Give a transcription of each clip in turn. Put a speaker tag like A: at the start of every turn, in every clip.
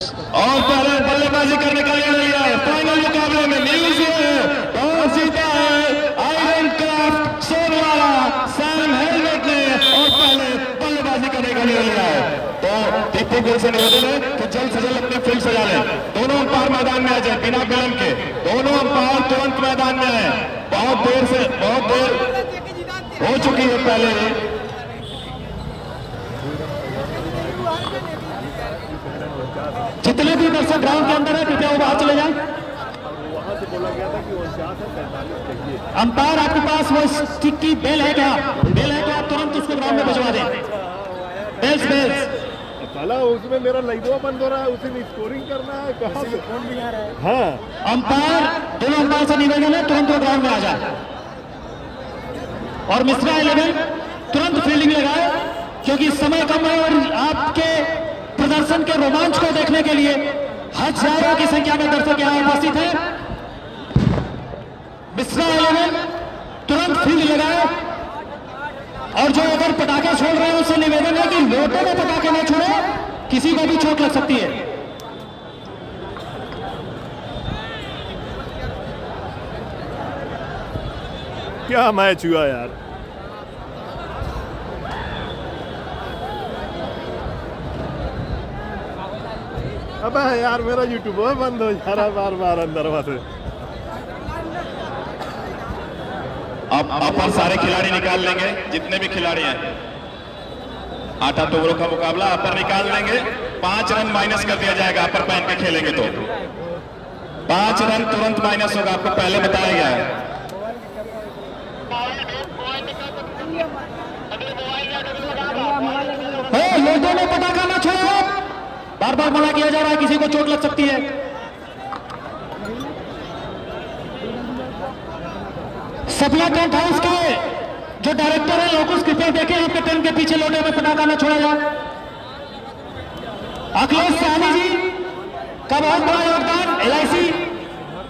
A: और पहले बल्लेबाजी करने का निर्णय लिया है। फाइनल मुकाबले में न्यूज टॉस जीता है आयरन क्राफ्ट सोनवाला सैम हेलमेट ने और पहले बल्लेबाजी करने का निर्णय लिया है। तो दीपू गिल से निवेदन है कि जल्द से जल्द अपनी फील्ड सजा लें। दोनों अंपायर मैदान में आ जाए बिना विलंब के। दोनों अंपायर तुरंत मैदान में आए। बहुत देर हो चुकी है पहले। जितने भी दर्शक ग्राउंड के अंदर है कृपया वो बाहर चले जाएं।
B: वहां से बोला गया था कि 49 चाहिए।
A: अंपायर आपके पास वो स्टिक की बेल है क्या? बेल है तो आप तुरंत उसको ग्राउंड में भिजवा दें। बेल्स
B: साला उसमें मेरा लाइटवा बंद हो रहा है, उसे स्कोरिंग करना है। कहाँ से कौन भी आ रहा है? हाँ,
A: अंपायर दोनों अंपायर से निवेदन है तुरंत वो ग्राउंड में आ जाए और मिश्रा 11 तुरंत फील्डिंग लगाए क्योंकि समय कम है और आपके प्रदर्शन के रोमांच को देखने के लिए हजारों की संख्या में दर्शक यहां उपस्थित हैं। मिश्रा 11 तुरंत फील्ड लगाए और जो अगर पटाखे छोड़ रहे हैं उससे निवेदन है कि लोटे में पटाखे न छोड़े, किसी को भी चोट लग सकती है।
B: क्या मैच हुआ यार। अबे यार मेरा यूट्यूब बंद हो जा रहा बार बार अंदर से।
A: अब अपर सारे खिलाड़ी निकाल लेंगे, जितने भी खिलाड़ी हैं। 8 ओवरों का मुकाबला अपर निकाल लेंगे। 5 रन माइनस कर दिया जाएगा अपर पहन के खेलेंगे तो 5 रन तुरंत माइनस होगा, आपको पहले बताया गया है। लोगों ने पटाखा ना छोड़ो, बार बार मना किया जा रहा है, किसी को चोट लग सकती है। सपना टेंट हाउस के जो डायरेक्टर है लोग कृपया देखें आपके टेंट के पीछे लोटे में पटाखा ना छोड़ा जाए। अखिलेश सहनी जी का बहुत बड़ा योगदान, LIC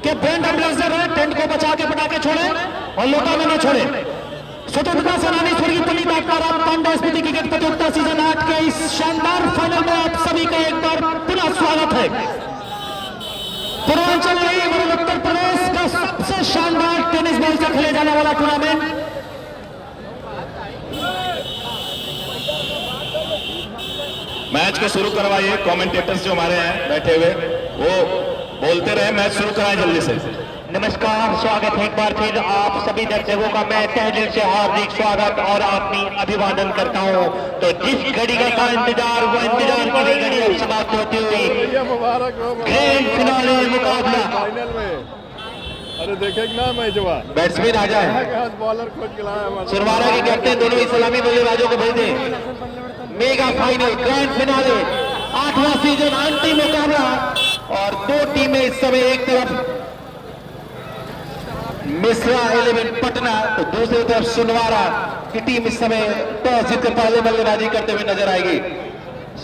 A: के ब्रांड एम्बेसडर है। टेंट को बचा के पटाखे छोड़े और लोटा में न छोड़े। स्वतंत्रता सेनानी स्वर्गीय पंडित आत्माराम पांडा स्मृति क्रिकेट प्रतियोगिता सीजन 8 के इस शानदार फाइनल में आप सभी का एक बार पुनः स्वागत है। पूर्वांचल नहीं वरन उत्तर प्रदेश का सबसे शानदार टेनिस बॉल से खेले जाने वाला टूर्नामेंट। मैच को शुरू करवाइए। कमेंटेटर्स जो हमारे हैं बैठे हुए वो बोलते रहे, मैच शुरू कराएं जल्दी से। नमस्कार, स्वागत है एक बार फिर आप सभी दर्शकों का। मैं तहे दिल से हार्दिक स्वागत और आपकी अभिवादन करता हूं। तो जिस घड़ी का इंतजार, वो इंतजार की घड़ी अब समाप्त होती हुई ग्रैंड फिनाले मुकाबला
B: फाइनल में। अरे देखे ना मैच हुआ।
A: बैट्समैन आ जाए,
B: बॉलर खोज के लाया।
A: सुरवारा की कैप्टन दोनों ही सलामी बल्लेबाजों को भेजे। मेगा फाइनल ग्रैंड फिनाले 8वां सीजन अंतिम मुकाबला और 2 टीमें इस समय, एक तरफ मिश्रा 11 पटना तो दूसरी तरफ सुनवारा की टीम इस समय टॉस जीतकर पहले बल्लेबाजी करते हुए नजर आएगी।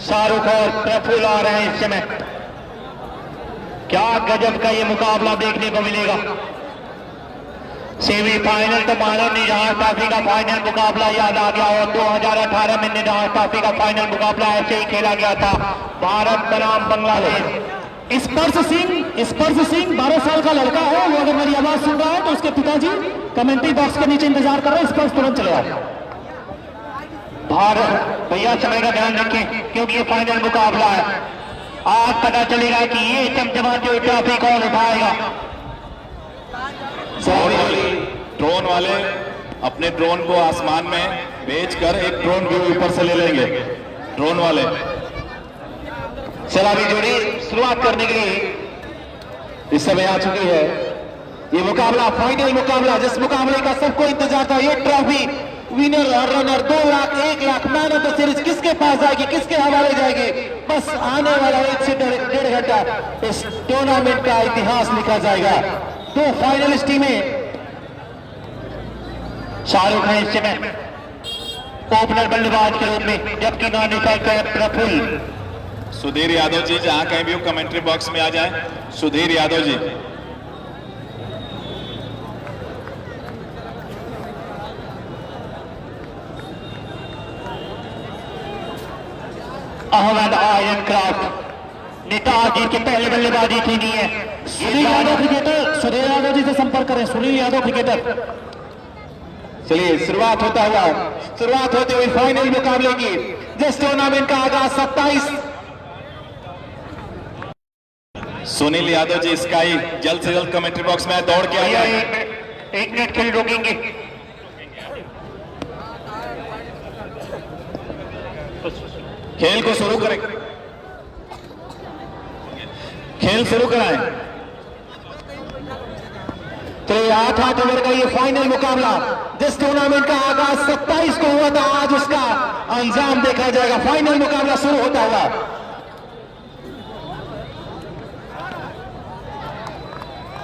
A: शाहरुख और प्रफुल्ल आ रहे हैं इस समय। क्या गजब का ये मुकाबला देखने को मिलेगा। सेमीफाइनल तो मानो निजहां ट्रॉफी का फाइनल मुकाबला याद आ गया और 2018 में निजहां ट्रॉफी का फाइनल मुकाबला ऐसे ही खेला गया था। भारत बनाम बांग्लादेश। स्पर्श सिंह 12 साल का लड़का है, वो अगर मेरी आवाज सुन रहा है तो उसके पिताजी कमेंट्री बॉक्स के नीचे इंतजार कर रहे हैं। स्पर्श तुरंत चले आओ। भारत भैया समय का ध्यान रखें क्योंकि ये फाइनल मुकाबला है। आज पता चलेगा कि ये चमचमाती हुई ट्रॉफी कौन उठाएगा। ड्रोन वाले अपने ड्रोन को आसमान में भेजकर एक ड्रोन व्यू ऊपर से ले लेंगे। ड्रोन वाले सलामी जोड़ी शुरुआत करने के लिए इस समय आ चुकी है। ये मुकाबला फाइनल मुकाबला, जिस मुकाबले का सबको इंतजार था। ये ट्रॉफी विनर और runner 2 lakh 1 lakh man of the series किसके पास जाएगी, किसके हवाले जाएगी। बस आने वाला 1 से 1.5 घंटा इस टूर्नामेंट का इतिहास लिखा जाएगा। 2 फाइनलिस्ट टीमें शाहरुख है इस समय ओपनर बल्लेबाज के रूप में, जबकि नॉन डिफेक्टर है प्रफुल्ल। सुधीर यादव जी जहां कहीं भी हो कमेंट्री बॉक्स में आ जाए। सुधीर यादव जी। अहमद आयरन क्राफ्ट
C: नेताजी के पहले बल्लेबाजी की है।
D: सुनील यादव क्रिकेटर, सुनील यादव जी से संपर्क करें। सुनील यादव क्रिकेटर।
A: चलिए शुरुआत होते हुए फाइनल मुकाबले की, जिस टूर्नामेंट का आगाज 27। सुनील यादव जी स्काई जल्द से जल्द कमेंट्री बॉक्स में दौड़ के आ जाए।
C: 1 मिनट खेल रोकेंगे।
A: खेल को शुरू करें, खेल शुरू कराएं। तो 8 ओवर का ये फाइनल मुकाबला, जिस टूर्नामेंट का आगाज 27 को हुआ था, आज उसका अंजाम देखा जाएगा। फाइनल मुकाबला शुरू होता हुआ।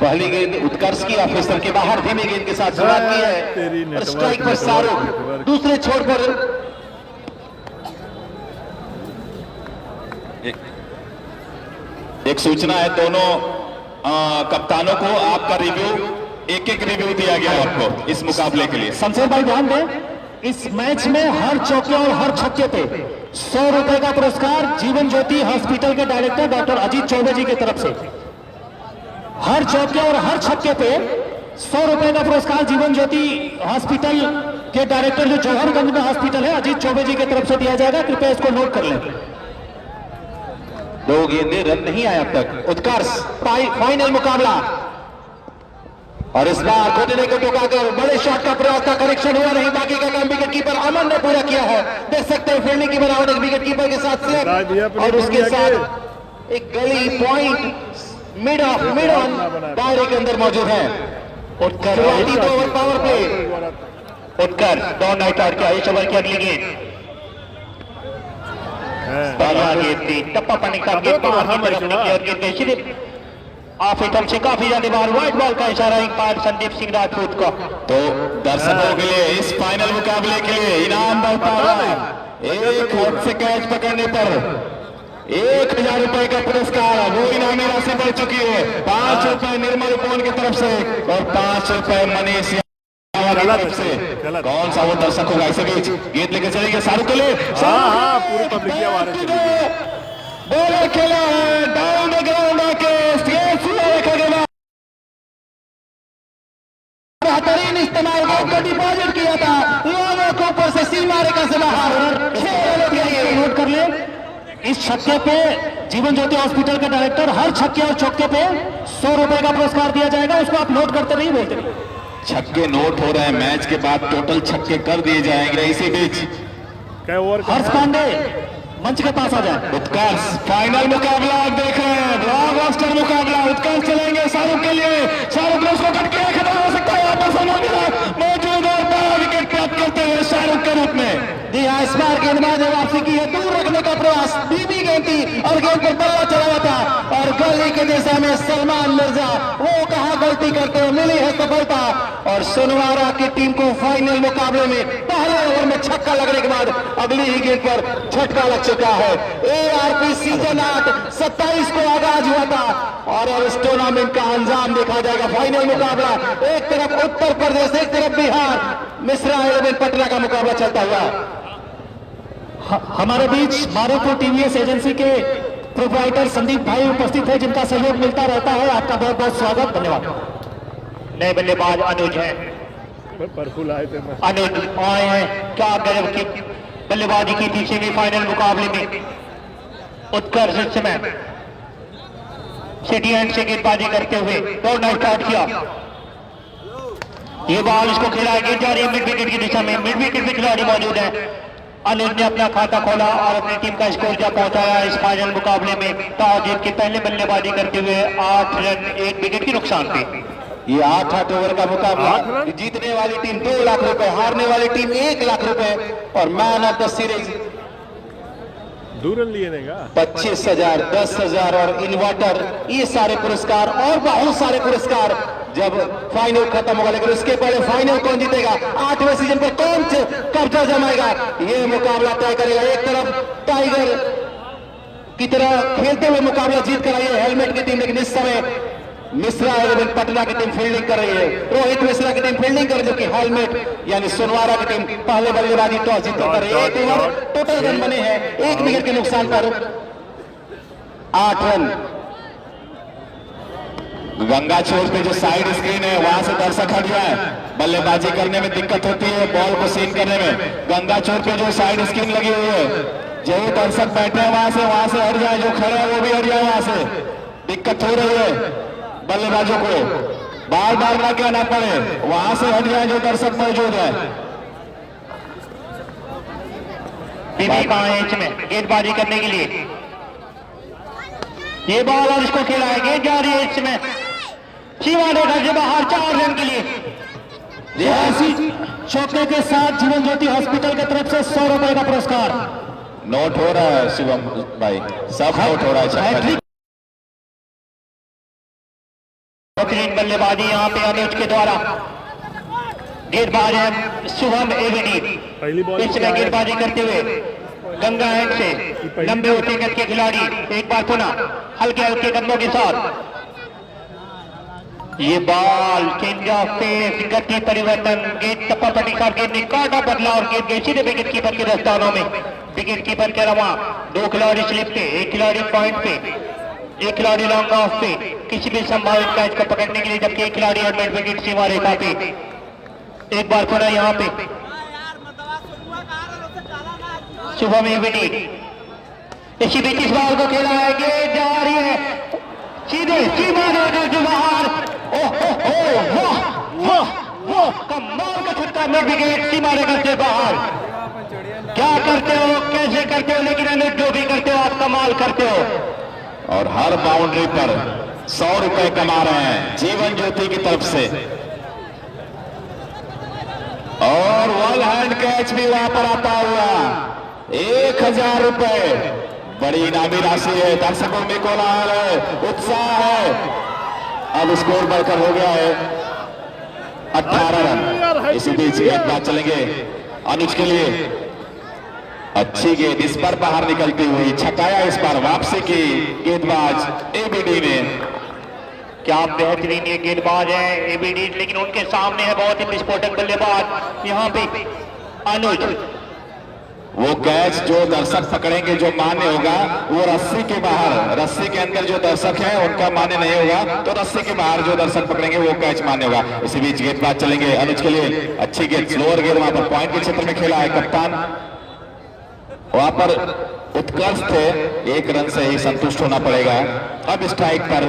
A: पहली गेंद उत्कर्ष की, ऑफिसर के बाहर धीमी गेंद के साथ शुरुआत की है और स्ट्राइक पर शाहरुख, दूसरे छोर पर एक सूचना है दोनों कप्तानों को, आपका रिव्यू एक रिव्यू दिया गया है आपको इस मुकाबले के लिए।
D: शमशेर भाई ध्यान दें, इस मैच में हर चौके और हर छक्के पे 100 रुपए का पुरस्कार जीवन ज्योति हॉस्पिटल के डायरेक्टर डॉक्टर अजीत चौबे जी की तरफ से। हर चौके और हर छक्के पे 100 रुपए का पुरस्कार जीवन ज्योति हॉस्पिटल के डायरेक्टर जो जौहरगंज में हॉस्पिटल है अजीत चौबे जी की तरफ से दिया जाएगा। कृपया इसको नोट कर लें।
A: 2 गेंदें रन नहीं आए अब तक। उत्कर्ष फाइनल मुकाबला, और इस बार घुटने को टुकाकर बड़े शॉट का प्रयास था, करेक्शन हुआ नहीं। बाकी का काम विकेट कीपर अमन ने पूरा किया है। देख सकते हैं फील्डिंग की बनावट एक विकेट कीपर के साथ से, और उसके साथ एक गली पॉइंट मिड ऑन दायरे के अंदर मौजूद है। उत्कर्ष 2 ओवर पावर प्ले।
C: उत्कर्ष डॉन नाइट आउट किया। इस ओवर की अगली गेंद टप्पा पानी का गेंद ऑफ हिटम से काफी ज्यादा बार व्हाइट बॉल का इशारा पार संदीप सिंह राजपूत को।
A: तो दर्शकों के लिए इस फाइनल मुकाबले के लिए इनाम बढ़ता हुआ, एक हाथ से कैच पकड़ने पर 1000 रुपए का पुरस्कार, वो इनामी राशि बढ़ चुकी है। 5 रुपए निर्मल कौन की तरफ से और 5 रुपए मनीष तरफ से। कौन सा वो दर्शक होगा इसे बीच गेंद लेकर चलेंगे शाहरुख के लिए।
B: पूरी पब्लिक की आवाज
A: बॉलर खेला है डाउन द ग्राउंड आके रखा गया, बेहतरीन इस्तेमाल को डिपॉजिट किया था, लोगों को ऊपर से सीमा रेखा से बाहर।
D: नोट कर ले, इस छक्के पे जीवन ज्योति हॉस्पिटल के डायरेक्टर हर छक्के और चौके पे 100 रुपए का पुरस्कार दिया जाएगा। उसको आप नोट करते नहीं बोलते नहीं।
A: छक्के नोट हो रहे हैं, मैच के बाद टोटल छक्के कर दिए जाएंगे। इसी बीच
D: हर्ष पांडे मंच के पास आ जाए।
A: उत्कर्ष फाइनल मुकाबला आप देख रहे हैं, ब्लॉकबस्टर मुकाबला। उत्कर्ष चलेंगे शाहरुख के लिए, शाहरुख ने उसको कट के खत्म हो सकता है, वापस मौजूद और बड़ा विकेट प्राप्त करते हुए शाहरुख के रूप में।
D: जी हाँ, इस बार गेंदबाज ने वापसी की है, दूर रखने का प्रयास, धीमी गेंद थी और गेंद पर बल्ला चला हुआ था और गली के दिशा में सलमान मिर्जा वो कहा गलती करते हुए मिली है सफलता। और सोनवारा की टीम को फाइनल मुकाबले में पहले ओवर में छक्का लगने के बाद अगली ही गेंद पर झटका लग चुका है। ARP सीजन 8 27 को आगाज हुआ था और अब इस टूर्नामेंट का अंजाम देखा जाएगा। फाइनल मुकाबला, एक तरफ उत्तर प्रदेश, एक तरफ बिहार, मिश्रा 11 पटना का मुकाबला चलता हुआ। हमारे बीच मारुति टीवीएस एजेंसी के प्रोप्राइटर संदीप भाई उपस्थित है, जिनका सहयोग मिलता रहता है। आपका बहुत बहुत स्वागत, धन्यवाद।
C: नए बल्लेबाज अनुज है,
B: परफुल आए थे।
C: अनुज आए हैं, क्या गजब की बल्लेबाजी की थी सेमीफाइनल मुकाबले में। उत्कर्ष इस समय सिटी एंड से गेंदबाजी करते हुए दौड़ना स्टार्ट किया। ये बॉल इसको खेला है, गेंद जा रही है मिड विकेट की दिशा में, मिड विकेट पे खिलाड़ी मौजूद है। अनुज ने अपना खाता खोला और अपनी टीम का स्कोर जा पहुंचाया इस फाइनल मुकाबले में। टॉस जीत के पहले बल्लेबाजी करते हुए 8 रन 1 विकेट की नुकसान पे।
A: ये 8 ओवर का मुकाबला, जीतने वाली टीम 2 लाख रुपए, हारने वाली टीम 1 लाख रुपए और मैन ऑफ द सीरीज
B: दूर लिए देगा
A: 25,000, 10,000 और इन्वर्टर, ये सारे पुरस्कार और बहुत सारे पुरस्कार जब फाइनल खत्म होगा। लेकिन उसके पहले फाइनल कौन जीतेगा, 8वें सीजन पर कौन कब्जा जमाएगा, ये मुकाबला तय करेगा। एक तरफ टाइगर की तरह खेलते हुए मुकाबला जीत कर आई है हेलमेट की टीम, लेकिन इस समय मिश्रा 11 पटना की टीम फील्डिंग कर रही है। रोहित मिश्रा की टीम फील्डिंग कर रही है, जो कि हेलमेट यानी सोनवारा की टीम पहले बल्लेबाजी टॉस जीत कर रही है। 1 ओवर टोटल रन बने हैं 1 विकेट के नुकसान पर।
D: 8 रन।
A: गंगा चौक पे जो साइड स्क्रीन है वहां से दर्शक हट जाए, बल्लेबाजी करने में दिक्कत होती है, बॉल को सीन करने में। गंगा चौक पे जो साइड स्क्रीन लगी हुई है, जो दर्शक बैठे हैं वहां से हट जाए, जो खड़े हैं वो भी हट जाए, वहां से दिक्कत हो रही है बल्लेबाजों को, बार बार ना कहना पड़े, वहां से हट जाए जो दर्शक मौजूद है।
C: बीबी कहाँ है इसमें गेंदबाजी करने के लिए, ये बॉल और इसको खेला है, गेंद जा रही है इसमें, सीमा ने घर से बाहर 4 रन के लिए।
D: ऐसी चौके के साथ जीवन ज्योति हॉस्पिटल की तरफ से 100 रुपए का पुरस्कार
A: नोट हो रहा है शिवम भाई, सब नोट हो रहा है।
C: बेहतरीन बल्लेबाजी यहाँ पे अनुज के द्वारा, गेंदबाज है शुभम एवीडी,
B: पहली बॉल
C: इसमें गेंदबाजी करते हुए गंगा हैंड से लंबे होते कद के खिलाड़ी, एक बार पुनः हल्के हल्के कदमों के साथ ये बॉल, चेंज ऑफ पेस, गति परिवर्तन, गेंद टप्पा पट्टी साहब गेंद ने काटा बदला और गेंद गई सीधे विकेट कीपर के दस्तानों में। विकेट कीपर के रवा 2 खिलाड़ी स्लिप पे, 1 खिलाड़ी पॉइंट पे, 1 खिलाड़ी लॉन्ग ऑफ पे, किसी भी संभावित कैच को पकड़ने के लिए, जबकि 1 खिलाड़ी एडमिट विकेट सीमा रेखा पे। एक बार पुनः यहाँ पे शुभम एवीडी, इसी बीच इस बॉल को खेला है, गेंद जा रही है सीधे सीमा रेखा से बाहर। कमाल का छक्का, मिड विकेट सीमा रेखा से बाहर। क्या करते हो, कैसे करते हो, लेकिन अनुज जो भी करते हो आप कमाल करते हो।
A: और हर बाउंड्री पर 100 रुपए कमा रहे हैं जीवन ज्योति की तरफ से। और वन हैंड कैच भी वहां पर आता हुआ 1000 रुपए, बड़ी इनामी राशि है। दर्शकों में कोलाहल है, उत्साह है। अब स्कोर बढ़कर हो गया है 18 रन। इसी बीच गेंदबाज चलेंगे अनुज के लिए, अच्छी गेंद इस पर बाहर निकलती हुई, छकाया इस पर, वापसी की गेंदबाज एबीडी ने।
C: क्या बेहतरीन ये गेंदबाज है एबीडी, लेकिन उनके सामने है बहुत ही विस्फोटक बल्लेबाज यहाँ पे अनुज।
A: वो कैच जो दर्शक पकड़ेंगे जो मान्य होगा वो रस्सी के बाहर, रस्सी के अंदर जो दर्शक है उनका मान्य नहीं होगा, तो रस्सी के बाहर जो दर्शक पकड़ेंगे वो कैच मान्य होगा। इसी बीच गेंदबाज चलेंगे अनुज के लिए, अच्छी गेंद, स्लोअर गेंद वहां पर पॉइंट के क्षेत्र में खेला है कप्तान, वहां पर उत्कर्ष थे, 1 रन से ही संतुष्ट होना पड़ेगा। अब स्ट्राइक पर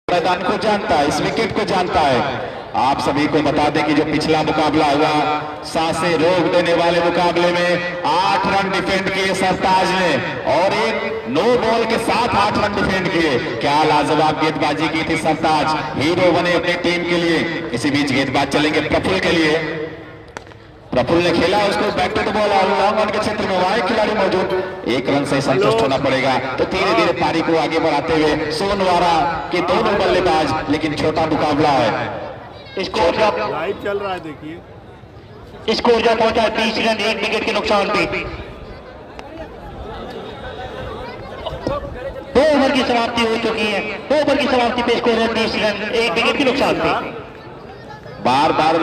A: मैदान को जानता है, इस विकेट को जानता है। आप सभी को बता दें कि जो पिछला मुकाबला हुआ, सांसें रोक देने वाले मुकाबले में 8 रन डिफेंड किए सरताज ने और एक नो बॉल के साथ 8 रन डिफेंड किए। क्या लाजवाब गेंदबाजी की थी सरताज, हीरो बने अपनी टीम के लिए। इसी बीच गेंदबाज चलेंगे प्रफुल्ल के लिए, प्रफुल्ल ने खेला उसको back to the ball, long on के क्षेत्र में वहां खिलाड़ी मौजूद, 1 रन से संतुष्ट होना पड़ेगा। तो धीरे धीरे पारी को आगे बढ़ाते हुए सोनवारा के दोनों बल्लेबाज, लेकिन छोटा मुकाबला है।
C: स्कोर जब
B: लाइव चल रहा है, देखिए
C: स्कोर जब पहुंचा 30 रन 1 विकेट के नुकसान पे। 2 ओवर की समाप्ति हो चुकी है, 2 ओवर की समाप्ति पे स्कोर है 30 रन 1 विकेट के नुकसान पे।
A: बार बार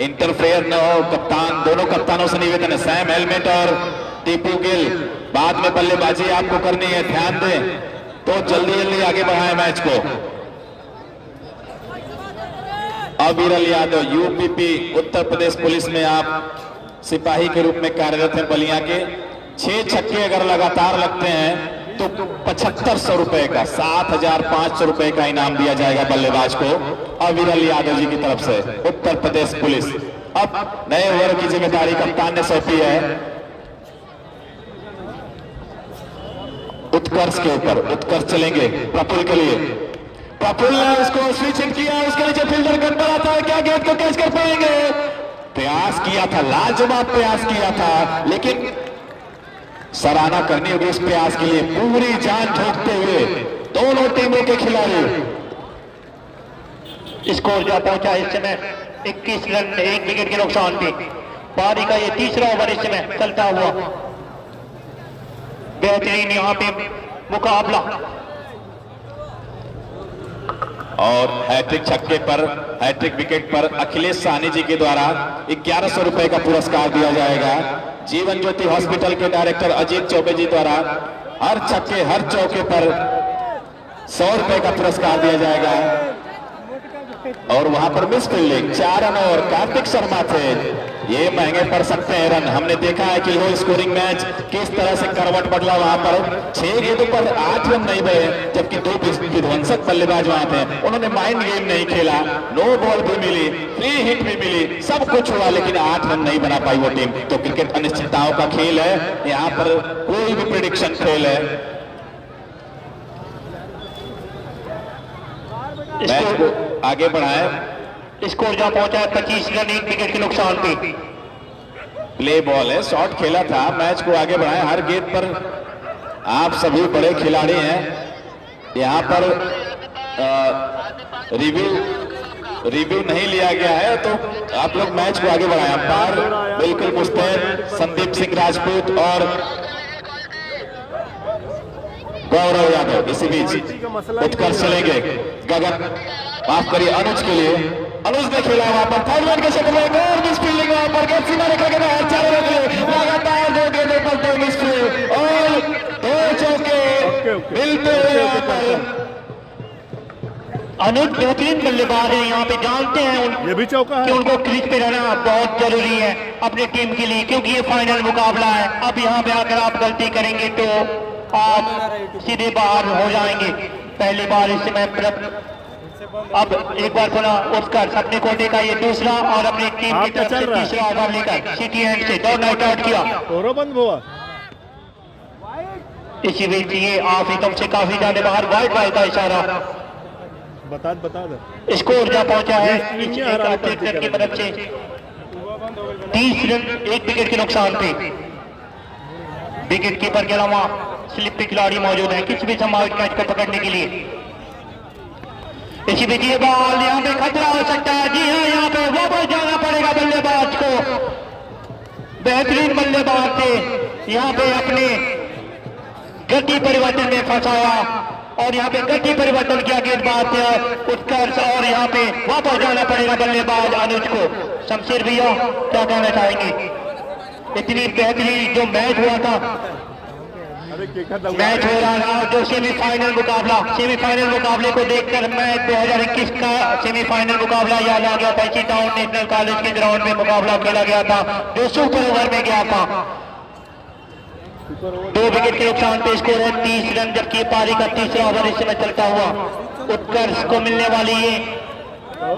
A: इंटरफेयर न हो, कप्तान, दोनों कप्तानों से निवेदन है, सैम हेलमेट और टीपू गिल, बाद में बल्लेबाजी आपको करनी है, ध्यान दें तो जल्दी जल्दी आगे बढ़ाएं मैच को। अविरल यादव, यूपीपी उत्तर प्रदेश पुलिस में आप सिपाही के रूप में कार्यरत हैं बलिया के। 6 छक्के अगर लगातार लगते हैं तो 7500 रुपए का, 7500 रुपए का इनाम दिया जाएगा बल्लेबाज को अविरल यादव जी की तरफ से, उत्तर प्रदेश पुलिस। अब नए ओवर की जिम्मेदारी कप्तान ने सौंपी है उत्कर्ष के ऊपर। उत्कर्ष चलेंगे प्रफुल्ल के लिए, प्रफुल्ल ने उसको स्विच इन किया, उसके नीचे फील्डर गंदा आता है, क्या गेंद को कैच कर पाएंगे? प्रयास किया था, लाजवाब प्रयास किया था, लेकिन सराहना करनी होगी इस प्रयास के लिए, पूरी जान झोंकते हुए दोनों टीमों के खिलाड़ी।
C: स्कोर जो पहुंचा इस समय 21 रन 1 विकेट के नुकसान पे। पारी का ये तीसरा ओवर इस समय चलता हुआ, बेहतरीन यहाँ पे मुकाबला।
A: और हैट्रिक छक्के पर, हैट्रिक विकेट पर अखिलेश साहनी जी के द्वारा 1100 रुपए का पुरस्कार दिया जाएगा। जीवन ज्योति हॉस्पिटल के डायरेक्टर अजीत चौबे जी द्वारा हर छक्के हर चौके पर 100 रुपए का पुरस्कार दिया जाएगा। और वहां पर मिस फील्डिंग 4 रन और कार्तिक शर्मा थे, ये महंगे पड़ सकते हैं रन। हमने देखा है कि लो स्कोरिंग मैच किस तरह से करवट बदला, वहां पर 6 गेंदों पर 8 रन नहीं बने, जबकि 2 विध्वंसक बल्लेबाज वहां थे। उन्होंने माइंड गेम नहीं खेला, नो बॉल भी मिली, फ्री हिट भी मिली, सब कुछ हुआ, लेकिन 8 रन नहीं बना पाई वो टीम। तो क्रिकेट अनिश्चितताओं का खेल है, यहाँ पर कोई भी प्रेडिक्शन फेल है। मैच को आगे बढ़ाए,
C: स्कोर जहां पहुंचा है 25 रन 1 विकेट के नुकसान पे।
A: प्ले बॉल है, शॉट खेला था, मैच को आगे बढ़ाए। हर गेंद पर आप सभी बड़े खिलाड़ी हैं, यहाँ पर रिव्यू नहीं लिया गया है, तो आप लोग मैच को आगे बढ़ाए। अंपायर बिल्कुल मुस्तैद संदीप सिंह राजपूत और गौरव यादव इसी बीच उत्कर्ष चलेंगे। गगन माफ करिए अनुज के लिए, अनुज ने खेला वहां पर थर्ड रन के शक्ल में और मिस फील्डिंग वहां पर गेंद सीमा रेखा के बाहर, 4 रन के लिए लगातार 2 गेंदों पर 2 मिस फील्ड और 2 चौके मिलते हुए यहाँ पर।
C: अनुज बेहतरीन बल्लेबाज है, यहाँ पे जानते हैं
B: ये भी चौका है
C: कि उनको क्रीज पे रहना बहुत जरूरी है अपनी टीम के लिए, क्योंकि ये फाइनल मुकाबला है। अब यहाँ पे आकर आप गलती करेंगे तो आप सीधे बाहर हो जाएंगे। पहली बार इस समय अब एक बार पुनः उत्कर्ष अपने कोटे का ये दूसरा और अपनी टीम की तरफ से तीसरा ओवर लेकर सिटी एंड से 2 नाइट आउट किया।
B: और बंद हुआ
C: इसी बीच ये ऑफ हिकम से काफी ज्यादा बाहर, वाइड बॉल का इशारा।
B: बता दे
C: स्कोर जहां पहुंचा है रन की मदद से 30 रन 1 विकेट के नुकसान पे। विकेट कीपर के अलावा स्लिप पे खिलाड़ी मौजूद है किसी भी संभावित कैच को पकड़ने के लिए। इसी बीच ये बॉल यहाँ पे खतरा हो सकता है। जी हाँ, यहाँ पे वापस जाना पड़ेगा बल्लेबाज को। बेहतरीन बल्लेबाज थे, यहाँ पे अपने गति परिवर्तन में फंसाया और यहाँ पे गति परिवर्तन किया गेंदबाज उत्कर्ष, और यहाँ पे वापस जाना पड़ेगा बल्लेबाज अनुज को। शमशेर भैया क्या कहना चाहेंगे? इतनी बेहतरीन जो मैच हुआ था, मैच हो रहा था जो सेमीफाइनल मुकाबले को देखकर मैं 2021 का सेमीफाइनल मुकाबला याद आ गया था। इसी टाउन नेशनल कॉलेज के ग्राउंड में मुकाबला खेला गया था जो सुपर ओवर में गया था। 2 विकेट के नुकसान पे स्कोर है 30 रन, जबकि पारी का तीसरा ओवर इस समय चलता हुआ उत्कर्ष को मिलने वाली ये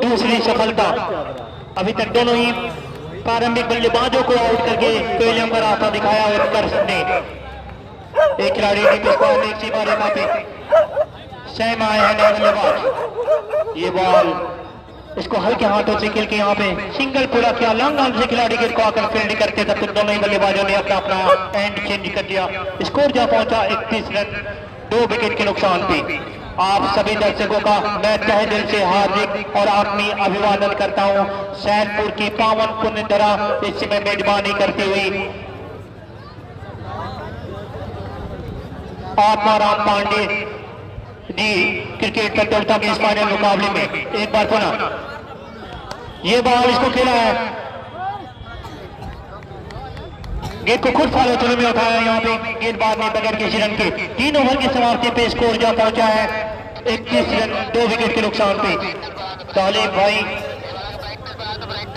C: दूसरी सफलता। अभी तक दोनों ही प्रारंभिक बल्लेबाजों को आउट करके पहले का रास्ता दिखाया उत्कर्ष ने। एक खिलाड़ी एक सीमा रेखा पे सहम आए हैं नए बल्लेबाज। ये बॉल इसको हल्के हाथों से खेल के यहाँ पे सिंगल पूरा किया, लॉन्ग आर्म से खिलाड़ी गिर को आकर फील्डिंग करते तब तक दोनों ही बल्लेबाजों ने अपना अपना एंड चेंज कर दिया। स्कोर जहां पहुंचा 31 रन 2 विकेट के नुकसान पे। आप सभी दर्शकों का मैं तहे दिल से हार्दिक और आत्मीय अभिवादन करता हूँ। सैदपुर की पावन पुण्य धरा इस समय मेजबानी करती हुई आत्माराम पांडे जी क्रिकेट प्रतियोगिता के इस फाइनल मुकाबले में एक बार पुनः ये बॉल इसको खेला है, गेंद को खुद फॉलो थ्रू में उठाया। यहाँ पे गेंदबाज ने बगैर किसी रन के 3 ओवर की समाप्ति पे स्कोर जहां पहुंचा है 31 रन 2 विकेट के नुकसान पे। तालिब भाई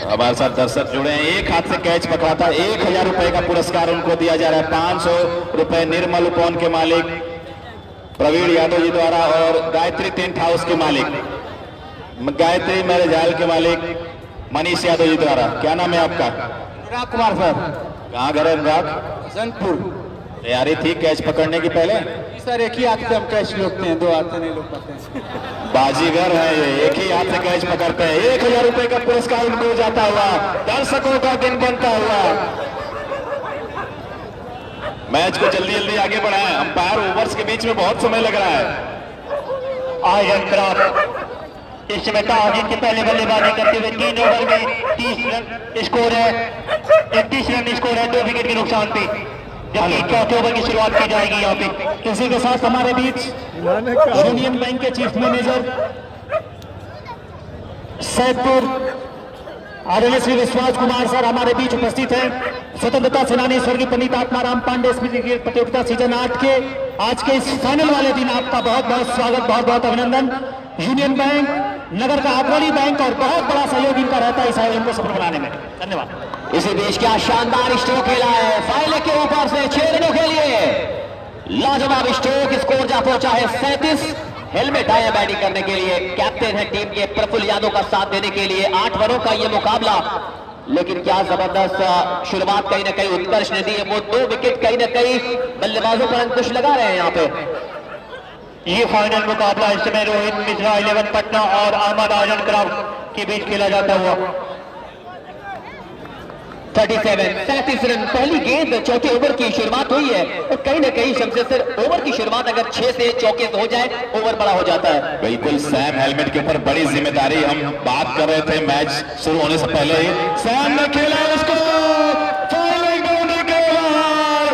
A: हमारे साथ दर्शक जुड़े हैं। एक हाथ से कैच पकड़ा था, 1000 रुपए का पुरस्कार उनको दिया जा रहा है। 500 रुपए निर्मल उपवन के मालिक प्रवीण यादव जी द्वारा और गायत्री टेंट हाउस के मालिक गायत्री मैरिज हॉल के मालिक मनीष यादव जी द्वारा। क्या नाम है आपका?
D: अनुराग कुमार सर।
A: कहाँ घर है अनुराग?
D: हसनपुर।
A: तैयारी थी कैच पकड़ने की पहले?
D: सर एक ही हाथ से हम कैच रोकते हैं, 2 हाथ से नहीं रोक पाते हैं।
A: बाजीगर है ये, एक ही हाथ से कैच पकड़ते हैं। 1000 रुपए का पुरस्कार उनको जाता हुआ, दर्शकों का दिन बनता हुआ। मैच को जल्दी जल्दी आगे बढ़ाएं। अंपायर ओवर्स के बीच में बहुत समय लग रहा है।
C: आयरन क्राफ्ट इस समय ताजिद के पहले बल्लेबाजी करते हुए 3 ओवर में 30 रन स्कोर है, 31 रन स्कोर है 2 विकेट के नुकसान पे। जबकि चौथे ओवर की शुरुआत की जाएगी यहाँ पे।
D: इसी के साथ हमारे बीच यूनियन बैंक के चीफ मैनेजर सैदपुर आदरणीय श्री विश्वास कुमार सर हमारे बीच उपस्थित हैं। स्वतंत्रता सेनानी स्वर्गीय पंडित आत्माराम पांडे स्मृति क्रिकेट प्रतियोगिता सीजन 8 के आज के इस फाइनल वाले दिन आपका बहुत बहुत स्वागत, बहुत बहुत अभिनंदन। यूनियन बैंक, नगर का अग्रणी बैंक और बहुत बड़ा सहयोग इनका रहता है इस आयोजन को सफल बनाने में। धन्यवाद।
E: इसी बीच क्या शानदार स्ट्रोक खेला है फाइले के ऊपर से 6 रनों के लिए। लाजवाब स्ट्रोक, स्कोर जा पहुंचा है 37। हेलमेट आया बैटिंग करने के लिए, कैप्टन है टीम के प्रफुल्ल यादव का साथ देने के लिए। 8 ओवरों का ये मुकाबला, लेकिन क्या जबरदस्त शुरुआत कहीं ना कहीं उत्कर्ष ने दी है। वो 2 विकेट कहीं ना कहीं बल्लेबाजों पर अंकुश लगा रहे हैं यहाँ पे।
C: ये फाइनल मुकाबला इस समय रोहित मिश्रा 11 पटना और अहमद आजम क्राफ्ट के बीच खेला जाता हुआ।
E: 37 रन पहली गेंद चौथे ओवर की शुरुआत हुई है और कहीं ना कहीं शमशेर सर ओवर की शुरुआत अगर 6 से चौके से हो जाए ओवर बड़ा हो जाता है।
A: बिल्कुल सैम हेलमेट के ऊपर बड़ी जिम्मेदारी, हम बात कर रहे थे मैच शुरू होने से पहले ही। सैम ने खेला उसको फॉलोइंग बाउंड्री के बाहर,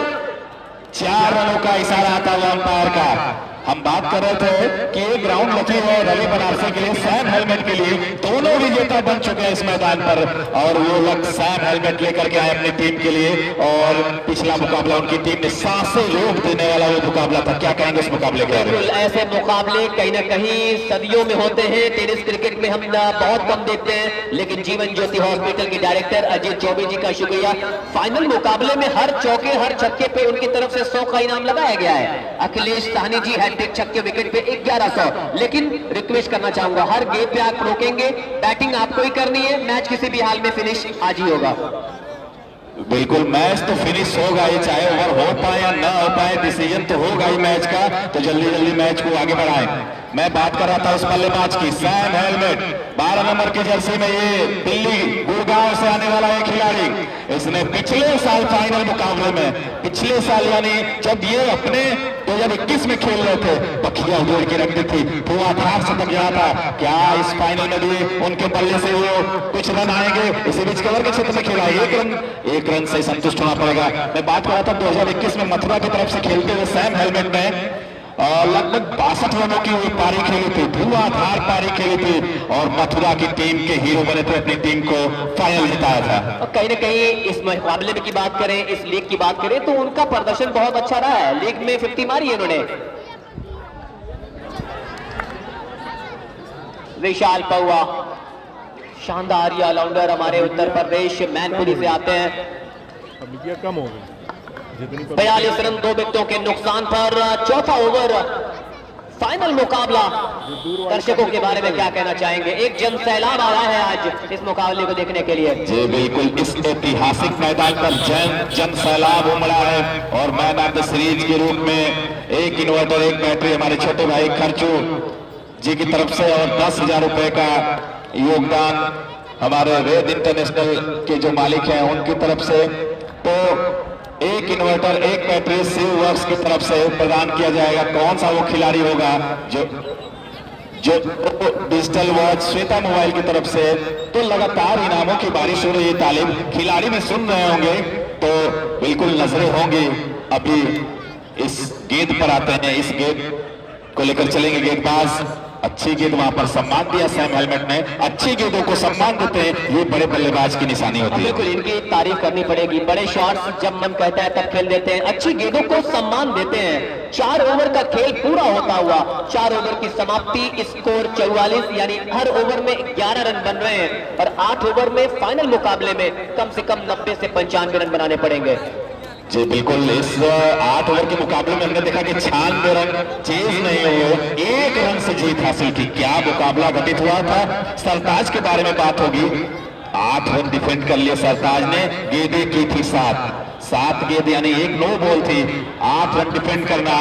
A: 4 रनों का इशारा आता हुआ अंपायर का। हम बात कर रहे थे कि एक राउंड बचे हुए रवि बनारसी के लिए, सैम हेलमेट के लिए। दोनों विजेता बन चुके हैं इस मैदान पर और वो लोग सैम हेलमेट लेकर के आए अपनी टीम के लिए। और पिछला मुकाबला उनकी टीम ने सांसें रोक देने वाला वो मुकाबला था। क्या कहेंगे इस मुकाबले के बारे में?
E: ऐसे मुकाबले कहीं ना कहीं सदियों में होते हैं। टेनिस क्रिकेट में हम बहुत कम देखते हैं, लेकिन जीवन ज्योति हॉस्पिटल के डायरेक्टर अजीत चौबे जी का शुक्रिया। फाइनल मुकाबले में हर चौके हर छक्के पे उनकी तरफ से 100 का इनाम लगाया गया है। अखिलेश साहनी जी हैट्रिक छक्के, विकेट पे 1100। लेकिन रिक्वेस्ट करना चाहूंगा, हर गेंद पे आप रोकेंगे, बैटिंग आपको ही करनी है। मैच किसी भी हाल में फिनिश आज ही होगा।
A: बिल्कुल मैच तो फिनिश होगा ही, चाहे ओवर हो पाए या ना हो पाए, डिसीजन तो होगा ही मैच का। तो जल्दी जल्दी मैच को आगे बढ़ाएं। मैं बात कर रहा था उस बल्लेबाज की, सैम हेलमेट 12 नंबर की जर्सी में। ये दिल्ली गुड़गांव से आने वाला एक खिलाड़ी, इसने पिछले साल फाइनल मुकाबले में, पिछले साल यानी जब ये अपने 2021 में खेल रहे थे, पखिया उड़ोड़ के रख दी थी, धुआंधार शतक जड़ा था। क्या इस फाइनल में भी उनके बल्ले से वो कुछ रन आएंगे? इसी बीच कवर के क्षेत्र में खेला, एक रन से संतुष्ट होना पड़ेगा। मैं बात कर रहा था 2021 में मथुरा की तरफ से खेलते हुए सैम हेलमेट ने लगभग 62 रनों की वो पारी खेली थी, धुआंधार पारी खेली थी और मथुरा की टीम के हीरो बने थे, अपनी टीम को फाइनल जिताया था।
E: और कहीं ना कहीं इस मुकाबले में की बात करें, इस लीग की बात करें तो उनका प्रदर्शन बहुत अच्छा रहा है। लीग में 50 मारी है उन्होंने। विशाल पौआ शानदार ये ऑलराउंडर हमारे उत्तर प्रदेश मैनपुरी से आते हैं।
B: कम हो गई
E: 42 रन 2 विकेटों के नुकसान पर चौथा ओवर फाइनल मुकाबला। दर्शकों के बारे में क्या कहना चाहेंगे? एक जन सैलाब आया है आज इस मुकाबले को देखने के लिए।
A: जी बिल्कुल, इस ऐतिहासिक मैदान पर जन सैलाब उमड़ा है और मैन ऑफ द सीरीज के रूप में एक इन्वर्टर एक बैटरी हमारे छोटे भाई खर्चू जी की तरफ से और 10,000 रुपए का योगदान हमारे वेद इंटरनेशनल के जो मालिक हैं उनकी तरफ से। तो एक इन्वर्टर एक बैटरी शिव वर्क्स की तरफ से प्रदान किया जाएगा। कौन सा वो खिलाड़ी होगा जो डिजिटल वॉच श्वेता मोबाइल की तरफ से। तो लगातार इनामों की बारिश हो रही है, तालिब खिलाड़ी में सुन रहे होंगे तो बिल्कुल नजरें होंगी। अभी इस गेंद पर आते हैं, इस गेंद को लेकर चलेंगे गेंदबाज। अच्छी गेंद वहां पर सम्मान दिया सैम हेलमेट ने। अच्छी गेंदों को सम्मान देते हैं, ये बड़े बल्लेबाज की निशानी होती है।
E: बिल्कुल इनकी तारीफ करनी पड़ेगी। बड़े शॉट्स जब मन कहता है तब खेल देते हैं, अच्छी गेंदों को सम्मान देते हैं। 4 ओवर का खेल पूरा होता हुआ 4 ओवर की समाप्ति, स्कोर 44 यानी हर ओवर में 11 रन बन रहे हैं और 8 ओवर में फाइनल मुकाबले में कम से कम 90 से 95 रन बनाने पड़ेंगे।
A: जी बिल्कुल, इस 8 ओवर के मुकाबले में हमने देखा कि 96 रन चेज नहीं हुए, 1 रन से जीत हासिल की। क्या मुकाबला घटित हुआ था? सरताज के बारे में बात होगी। 8 रन डिफेंड कर लिए सरताज ने, गेंदें की थी 7 गेंद यानी 1 नो बॉल थी। 8 रन डिफेंड करना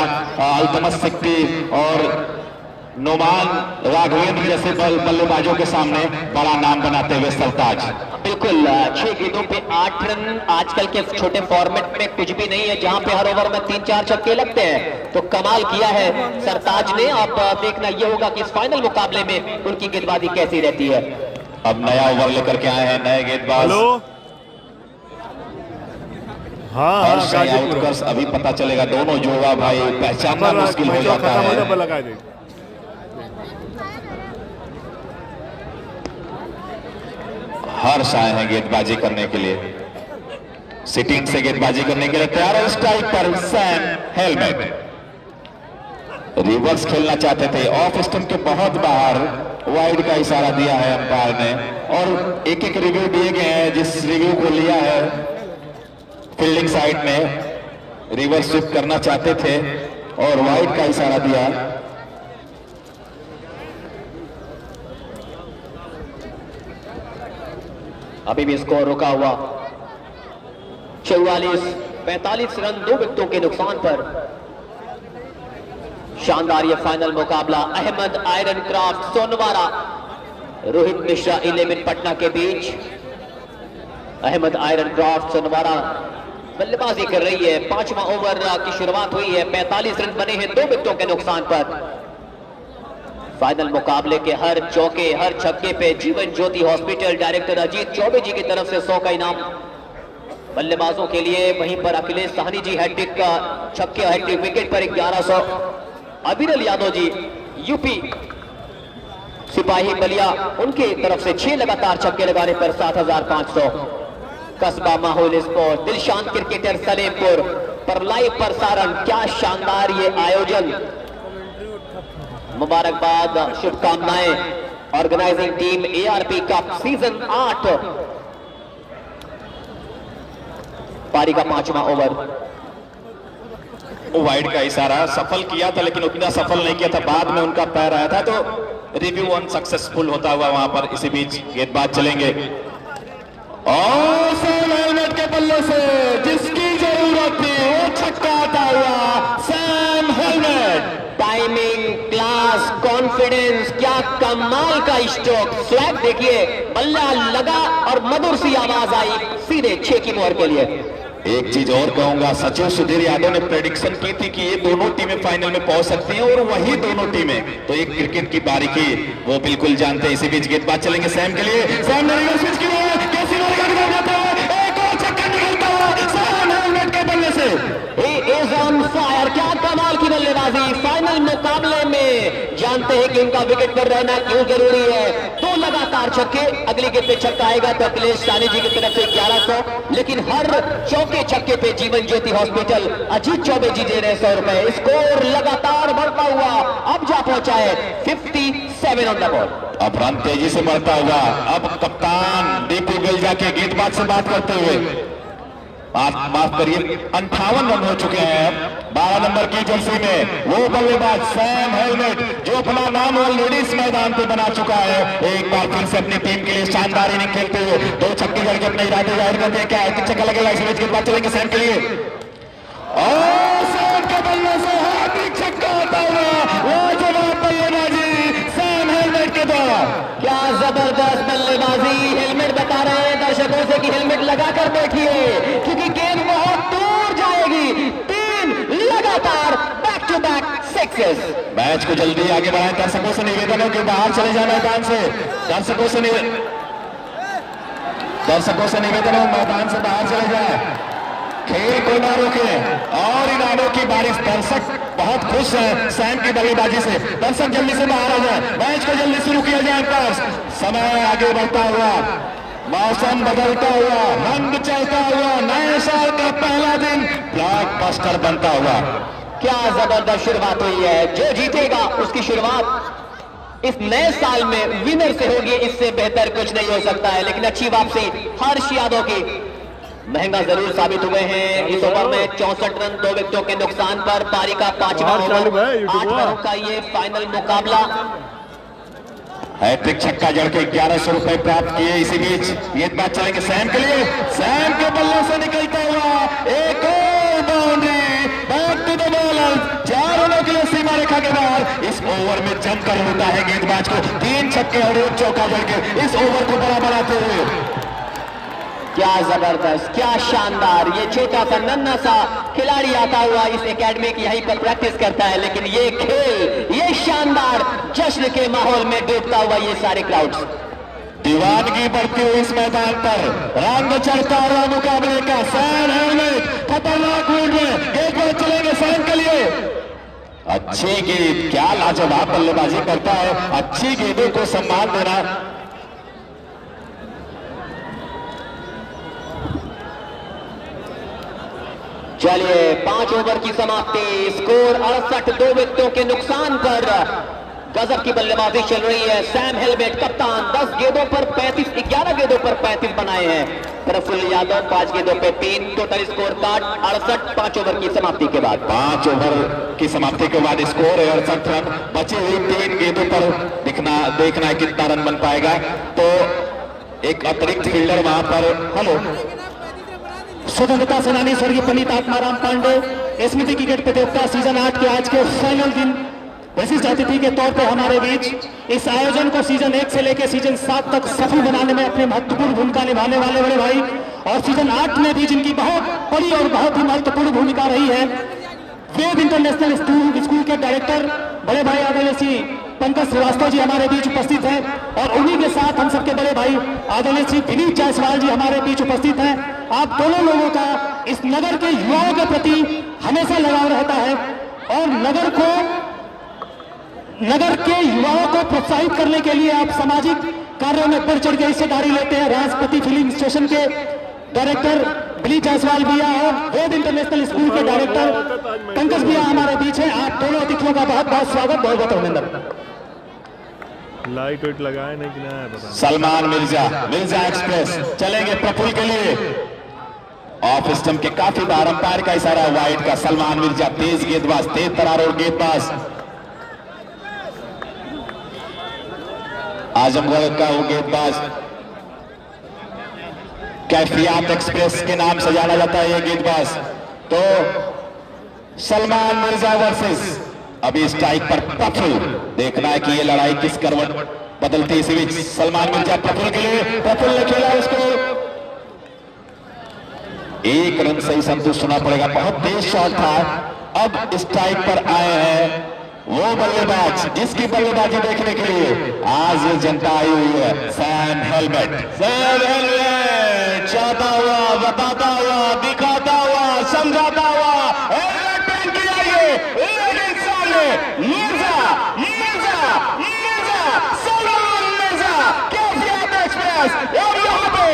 A: अल्तमस सिक्की और नोमान राघवेंद्र जैसे बल्लेबाजों के सामने बड़ा नाम बनाते हुए सरताज।
E: बिल्कुल 6 गेंदों पे 8 रन आजकल के छोटे फॉर्मेट में कुछ भी नहीं है, जहां पे हर ओवर में 3-4 छक्के लगते हैं। तो कमाल किया है सरताज ने। अब देखना यह होगा कि इस फाइनल मुकाबले में उनकी गेंदबाजी कैसी रहती है।
A: अब नया ओवर लेकर के आए हैं नए गेंदबाज। हर्ष अभी पता चलेगा दोनों जोड़ा भाई पहचानना मुश्किल हो जाता है। हर्ष आए हैं गेंदबाजी करने के लिए, सिटिंग से गेंदबाजी करने के लिए तैयार है। स्ट्राइक पर सैम हेलमेट रिवर्स खेलना चाहते थे, ऑफ स्टंप के बहुत बाहर, वाइड का इशारा दिया है अंपायर ने और एक एक रिव्यू दिए गए हैं। जिस रिव्यू को लिया है फील्डिंग साइड में रिवर्स स्विप करना चाहते थे और वाइड का इशारा दिया।
E: अभी भी स्कोर रुका हुआ 44-45 रन 2 विकेटों के नुकसान पर। शानदार ये फाइनल मुकाबला अहमद आयरन क्राफ्ट सोनवारा रोहित मिश्रा 11 पटना के बीच। अहमद आयरन क्राफ्ट सोनवारा बल्लेबाजी कर रही है, 5वां ओवर की शुरुआत हुई है, 45 रन बने हैं 2 विकेटों के नुकसान पर। फाइनल मुकाबले के हर चौके हर छक्के पे जीवन ज्योति हॉस्पिटल डायरेक्टर अजीत चौबे जी की तरफ से 100 का इनाम बल्लेबाजों के लिए। वहीं पर अखिलेश साहनी जी हैट्रिक का छक्के हैट्रिक विकेट पर 1100। अविरल यादव जी यूपी सिपाही बलिया उनके तरफ से 6 लगातार छक्के लगाने पर 7500। कस्बा माहौल स्पोर्ट दिलशान क्रिकेटर सलेमपुर पर लाइव प्रसारण। क्या शानदार ये आयोजन, मुबारकबाद, शुभकामनाएं organising team ARP cup season 8। पारी का 5वां ओवर,
A: वाइड का इशारा सफल किया था लेकिन उतना सफल नहीं किया था, बाद में उनका पैर आया था तो रिव्यू अनसक्सेसफुल होता हुआ वहां पर। इसी बीच गेंदबाज चलेंगे और सैम हेलमेट के बल्ले से जिसकी जरूरत थी वो छक्का आता हुआ Sam helmet.
E: Timing, class, confidence, क्या कमाल का स्ट्रोक, स्वैग देखिए, बल्ला लगा और मधुर सी आवाज आई सीधे 6 की मोहर के लिए।
A: एक चीज और कहूंगा, सचिव सुधीर यादव ने प्रेडिक्शन की थी कि ये दोनों टीमें फाइनल में पहुंच सकती हैं और वही दोनों टीमें तो एक क्रिकेट की बारीकी वो बिल्कुल जानते हैं। इसी बीच गेंदबाज चलेंगे सैम के लिए, सैम ने रिवर्स स्विच किया है, कैसी मार का गिरा जाता है, एक और छक्का निकलता है सैम हेलमेट के बल्ले से।
E: He is on fire, क्या कमाल की बल्लेबाजी। फाइनल मुकाबले में जानते हैं कि उनका विकेट पर रहना क्यों जरूरी है। 2 लगातार छक्के, अगली गेंद पे छक्का आएगा तो अखिलेश साहनी जी की तरफ से 1100, लेकिन हर चौके छक्के पे जीवन ज्योति हॉस्पिटल अजीत चौबे जी दे रहे 100 रुपए। स्कोर लगातार बढ़ता हुआ अब जा पहुंचा है 57 ऑन द बॉल।
A: अब रन तेजी से बढ़ता होगा। अब कप्तान दीपू गिल जाके गेंदबाज से बात करते हुए, माफ करिए 58 रन हो चुके हैं 12 नंबर की जर्सी में। वो बल्लेबाज सैम हेलमेट जो अपना नाम ऑलरेडी इस मैदान पे बना चुका है, एक बार फिर से अपनी टीम के लिए शानदार इनिंग खेलते हुए 2 छक्के जड़ के अपने इरादे जाहिर करते हैं। क्या है छक्का लगेगा, इस मैच के बाद चलेंगे सैम के लिए और सैम के बल्ले से हैट्रिक छक्का आता हुआ लाजवाब बल्लेबाजी सैम हेलमेट के द्वारा।
E: क्या जबरदस्त बल्लेबाजी। हेलमेट बता रहे हैं दर्शकों से कि हेलमेट लगाकर बैठिए क्योंकि गेंद बहुत दूर जाएगी। 3 लगातार back to back success.
A: Match को जल्दी आगे बढ़ाएं। दर्शकों से निवेदन है कि बाहर चले जाए मैदान से। दर्शकों से निवेदन है मैदान से बाहर चले जाए, खेल को ना रोके। और इनामों की बारिश, दर्शक बहुत खुश है सैम की बल्लेबाजी से। दर्शक जल्दी से बाहर आ जाए, मैच को जल्दी शुरू किया जाए। पास समय आगे बढ़ता हुआ, मौसम बदलता हुआ, रंग चलता हुआ, नए साल का पहला दिन ब्लॉकबस्टर बनता हुआ।
E: क्या जबरदस्त शुरुआत हुई है। जो जीतेगा उसकी शुरुआत इस नए साल में विनर से होगी, इससे बेहतर कुछ नहीं हो सकता है। लेकिन अच्छी वापसी हर्ष यादव की, महंगा जरूर साबित हुए हैं इस ओवर में। 64 रन 2 विकेटों के नुकसान पर। पारी का 5वां ओवर, 8 ओवरों का ये फाइनल मुकाबला।
A: हैट्रिक छक्का जड़ के 1100 रुपए प्राप्त किए। इसी बीच गेंदबाज चलेंगे सैम के लिए, सैम के बल्ले से निकलता हुआ एक और boundary, back to the bowler, 4 रनों के लिए सीमा रेखा के बाहर। इस ओवर में जमकर होता है गेंदबाज को 3 छक्के और 1 चौका जड़ के इस ओवर को बड़ा बनाते हुए।
E: क्या जबरदस्त, क्या शानदार। ये छोटा सा नन्हा सा खिलाड़ी आता हुआ इस एकेडमी की यहीं पर प्रैक्टिस करता है, लेकिन ये खेल, ये शानदार जश्न के माहौल में डूबता हुआ ये सारे क्राउड्स।
A: दीवानगी बढ़ती हुई इस मैदान पर, रंग चढ़ता हुआ मुकाबले का। सैम हेलमेट खतरनाक मूड में, गेंदबाज चलेंगे सैम के लिए। अच्छी गेंद, क्या लाजवाब बल्लेबाजी करता है, अच्छी गेंदों को सम्मान देना।
E: चलिए 5 ओवर की समाप्ति, स्कोर 68, 2 विकेटों के नुकसान पर। गजब की बल्लेबाजी चल रही है। सैम हेलमेट कप्तान 10 गेंदों पर 35, 11 गेंदों पर 35 बनाए हैं। प्रफुल्ल यादव 5 गेंदों पे 3, टोटल स्कोर कार्ड 68, 5 ओवर की समाप्ति के बाद।
A: 5 ओवर की समाप्ति के बाद स्कोर है 68 रन। बची हुई 3 गेंदों पर देखना है कितना रन बन पाएगा। तो एक अतिरिक्त फील्डर वहां पर, हेलो,
D: स्वतंत्रता सेनानी स्वर्गीय पंडित आत्माराम पांडे स्मृति क्रिकेट प्रतियोगिता सीजन 8 के आज के फाइनल दिन विशिष्ट अतिथि के तौर पर हमारे बीच इस आयोजन को सीजन 1 से लेकर सीजन 7 तक सफल बनाने में अपनी महत्वपूर्ण भूमिका निभाने वाले बड़े भाई, और सीजन 8 में भी जिनकी बहुत बड़ी और बहुत ही महत्वपूर्ण भूमिका रही है, वेद इंटरनेशनल स्कूल के डायरेक्टर बड़े भाई आदरणीय श्री पंकज श्रीवास्तव जी हमारे बीच उपस्थित हैं। और उन्हीं के साथ हम सबके बड़े भाई आदरणीय श्री विनीत जायसवाल जी हमारे बीच उपस्थित हैं। आप दोनों लोगों का इस नगर के युवाओं के प्रति हमेशा लगाव रहता है, और नगर के युवाओं को प्रोत्साहित करने के लिए आप सामाजिक कार्यों में बढ़ चढ़ के हिस्सेदारी लेते हैं। राष्ट्रपति फिल्म स्टेशन के डायरेक्टर विनीत जायसवाल भैया और वेद इंटरनेशनल स्कूल के डायरेक्टर पंकज भैया हमारे बीच हैं। आप दोनों अतिथियों का बहुत बहुत स्वागत, बहुत बहुत अभिनंदन।
B: लाइट वाइट लगाए नहीं कि नहीं पता।
A: सलमान मिर्जा एक्सप्रेस चलेंगे प्रफुल्ल के लिए। ऑफ स्टंप के काफी बार अंपायर का इशारा वाइड का। सलमान मिर्जा तेज गेंदबाज, तेज तरार और गेंदबाज, आजमगढ़ का वो गेंदबाज कैफियत एक्सप्रेस के नाम से जाना जाता है ये गेंदबाज। तो सलमान मिर्जा वर्सेस अभी स्ट्राइक पर प्रफुल्ल। देखना है कि ये लड़ाई किस करवट बदलती है इसी बीच। सलमान मिर्जा प्रफुल्ल के लिए, प्रफुल्ल ने खेला उसको, 1 रन से ही संतुष्ट होना पड़ेगा। बहुत तेज शॉट था। अब स्ट्राइक पर आए हैं वो बल्लेबाज जिसकी बल्लेबाजी देखने के लिए आज ये जनता आई हुई है, सैम हेलमेट। सैम हेलमेट चाहता हुआ, बताता हुआ, दिखाता हुआ, समझाता हुआ हेलमेट पहन के आइए, लेकिन सामने मिर्जा सलमान मिर्जा कैफियत एक्सप्रेस, और यहाँ पे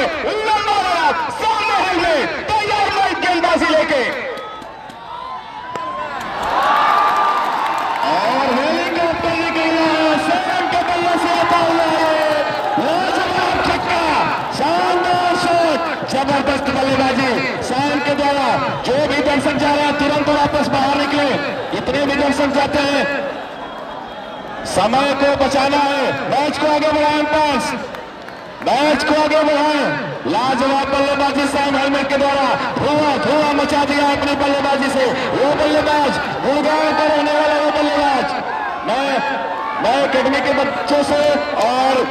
A: लंबा रन, सामने हेलमेट तैयार नई गेंदबाजी लेके, और हेलीकॉप्टर निकला सैम के बल्ले से आता हुआ है। लाजवाब छक्का, शानदार शॉट, जबरदस्त बल्लेबाजी सैम के द्वारा। जो भी दर्शक जा रहे हैं तुरंत वापस बाहर निकले। इतने भी दर्शक जाते हैं, समय को बचाना है, मैच को आगे बढ़ाएं, पास मैच को आगे बढ़ाएं। लाजवाब बल्लेबाजी सैम हेलमेट के द्वारा। धुआं मचा दिया अपनी बल्लेबाजी से वो बल्लेबाज, गुड़गांव का रहने वाला वो बल्लेबाज। मैं अकेडमी के बच्चों से और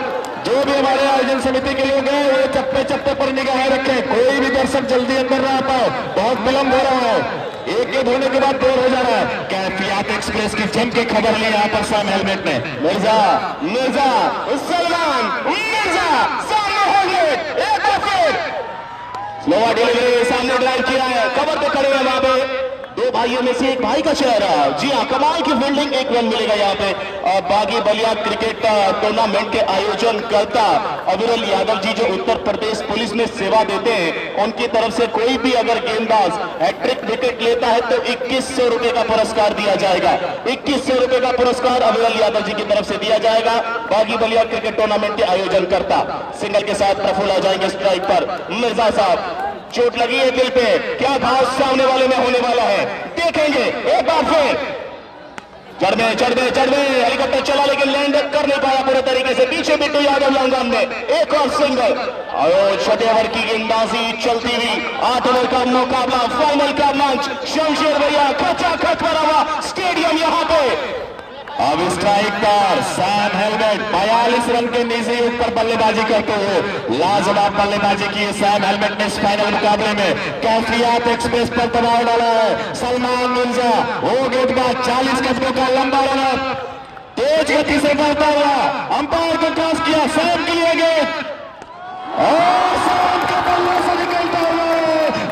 A: जो भी हमारे आयोजन समिति के लोग हैं वो चप्पे पर निगाह रखें, कोई भी दर्शक जल्दी अंदर ना आ पाए, बहुत विलंब हो रहा है। एक गेंद होने के बाद देर हो जा रहा है। कैफियत एक्सप्रेस की जम के खबर ली यहाँ पर सैम हेलमेट ने। मिर्जा सलमान मिर्जा सामने हेलमेट, एक बार फिर स्लोवा डिलीवरी, सामने ड्राइव किया है, कवर पे खड़े हैं वहां पे दो भाइयों में से एक भाई का चेहरा। जी हाँ, कमाल की फील्डिंग, 1 रन मिलेगा यहाँ पे। बागी बलिया क्रिकेट टूर्नामेंट के आयोजन करता अविरल यादव जी जो उत्तर प्रदेश पुलिस में सेवा देते हैं, उनकी तरफ से कोई भी अगर गेंदबाज हैट्रिक विकेट लेता है तो 2100 रुपए का पुरस्कार दिया जाएगा। 2100 रुपए का पुरस्कार अविरल यादव जी की तरफ से दिया जाएगा। बागी बलिया क्रिकेट टूर्नामेंट के आयोजन करता सिंगल के साथ प्रफुल्ल आ जाएंगे स्ट्राइक पर। मिर्जा साहब चोट लगी है दिल पे, क्या भाव सामने वाले में होने वाला है देखेंगे। एक बार फिर चढ़ में हेलीकॉप्टर चला लेकिन लैंड कर नहीं पाया पूरे तरीके से। पीछे बिट्टू यादव लॉन्ग में एक और सिंगल। और छोटे ओवर की गेंदबाजी चलती हुई 8 ओवर का मुकाबला, फाइनल का मंच शमशेर भैया खचाखच भरा हुआ स्टेडियम यहाँ पे। अब स्ट्राइक पर सैम हेलमेट 42 रन के निजी ऊपर बल्लेबाजी करते हुए लाजवाब बल्लेबाजी की सैम हेलमेट ने इस फाइनल मुकाबले में कैफियत एक्सप्रेस पर दबाव डाला है। सलमान मिर्जा वो गेंदबाज 40 गजों का लंबा रन तेज गति से बढ़ता हुआ अंपायर को क्रॉस किया, सैम के लिए गेंद और सैम के बल्ले से निकलता हुआ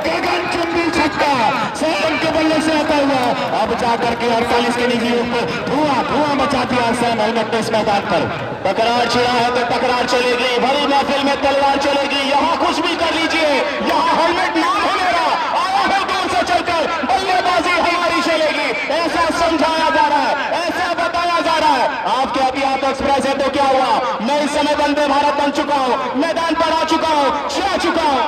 A: गगनचुंबी छक्का, सैम के बल्ले से आता हुआ। अब जाकर के 48 के निजी ऊपर धुआं मचा दिया सैम हेलमेट ने इस मैदान पर। टकरार छिड़ा है तो टकरार चलेगी, भरी महफिल में तलवार चलेगी। यहाँ कुछ भी कर लीजिए, यहाँ हेलमेट नाम है मेरा, आया है दूर से चलकर तो क्या हुआ, मैं इस समय वंदे भारत बन चुका हूं, मैदान पर आ चुका हूं, जा चुका हूं।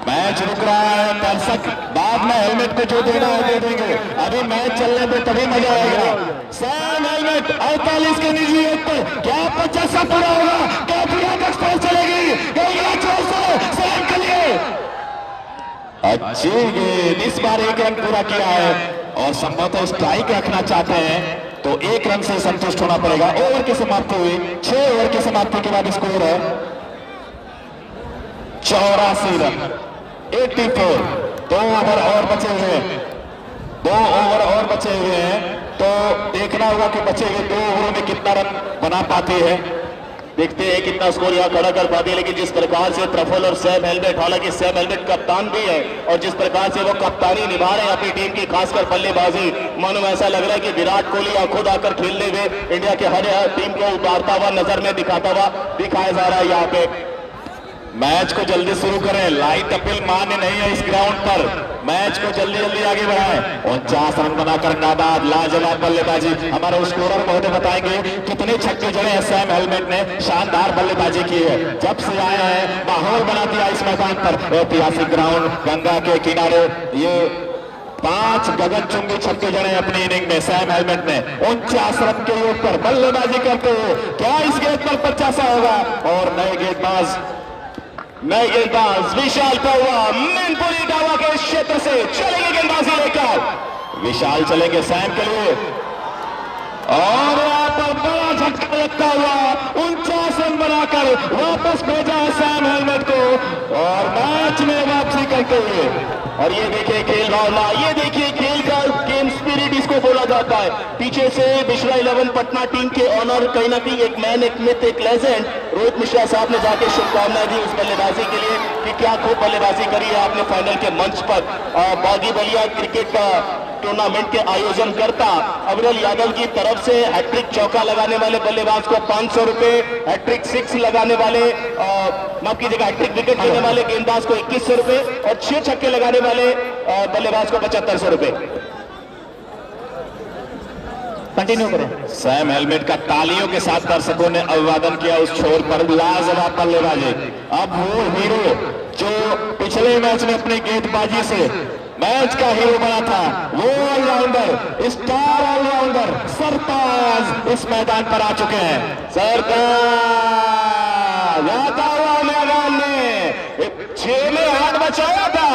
A: मैच रुक रहा है, दर्शक बाद में हेलमेट को जो देना है दे देंगे, अभी मैच चलने पे तभी मजा आएगा। सैम हेलमेट 48 के निजी योग पर क्या 50 पूरा होगा, क्या पूरा एक्सप्रेस चलेगी, सैम के लिए अच्छी गेंद, इस बार एक रन पूरा किया है और संभवतः स्ट्राइक रखना चाहते हैं तो एक रन से संतुष्ट होना पड़ेगा। ओवर की समाप्ति हुई, 6 ओवर की समाप्ति के बाद स्कोर है 84 रन, 84। 2 ओवर और बचे हुए हैं, 2 ओवर और बचे हुए हैं, तो देखना होगा कि बचे हुए 2 ओवरों में कितना रन बना पाते हैं। देखते हैं कितना स्कोर यहाँ खड़ा कर पाते हैं। लेकिन जिस प्रकार से प्रफुल्ल और सैम हेलमेट, हालांकि सैम हेलमेट कप्तान भी है और जिस प्रकार से वो कप्तानी निभा रहे हैं अपनी टीम की, खासकर बल्लेबाजी, मानो ऐसा लग रहा है कि विराट कोहली खुद आकर खेलने हुए इंडिया के हर टीम को उतारता हुआ, नजर में दिखाता हुआ दिखाया जा रहा है। यहाँ पे मैच को जल्दी शुरू करें, लाइट अपील मान्य नहीं है इस ग्राउंड पर, मैच को जल्दी जल्दी आगे बढ़ाएं। 49 रन बनाकर नाबाद, लाजवाब बल्लेबाजी। हमारे स्कोरर महोदय बताएंगे कितने छक्के जड़े हैं सैम हेलमेट ने, शानदार बल्लेबाजी की है। जब से आए हैं माहौल बना दिया इस मैदान पर, ऐतिहासिक ग्राउंड गंगा के किनारे, ये 5 गगनचुंबी छक्के जड़े अपनी इनिंग में सैम हेलमेट ने। 49 रन के योग पर बल्लेबाजी करते हुए क्या इस गेंद पर 50 होगा, और नए गेंदबाज विशाल पौवा मैनपुरी डावा के क्षेत्र से चलेंगे गेंदबाजी लेकर, विशाल चलेंगे सैम के लिए और यहाँ पर बड़ा झटका लगता हुआ 49 रन बनाकर वापस भेजा है सैम हेलमेट को और मैच में वापसी करते हुए। और ये देखिए खेल भावना, ये देखिए खेल का गेम स्पिरिट इसको बोला जाता है। पीछे से मिश्रा 11 पटना टीम के ऑनर, कहीं ना कहीं एक मैन, एक मिथ, एक लेजेंड रोहित मिश्रा साहब ने जाके शुभकामनाएं दी उस बल्लेबाजी के लिए कि क्या खूब बल्लेबाजी करी है आपने फाइनल के मंच पर। बागी बलिया क्रिकेट का टूर्नामेंट के आयोजन करता अविरल यादव की तरफ से हैट्रिक चौका लगाने वाले बल्लेबाज को 500 रुपए, हैट्रिक 6 लगाने वाले, माफ कीजिएगा, हैट्रिक विकेट लेने वाले गेंदबाज को 2100 रुपए और 6 छक्के लगाने वाले बल्लेबाज को 7500 रुपए। कंटिन्यू करें। सैम हेलमेट का तालियों के साथ दर्शकों ने अभिवादन किया उस छोर पर, लाजवाब बल्लेबाजी। अब वो हीरो जो पिछले मैच में अपनी गेंदबाजी से मैच का हीरो बना था, वो ऑलराउंडर, स्टार ऑलराउंडर सरताज इस मैदान पर आ चुके हैं। सरताज आता हुआ मैदान में 6 में हाथ बचाया था,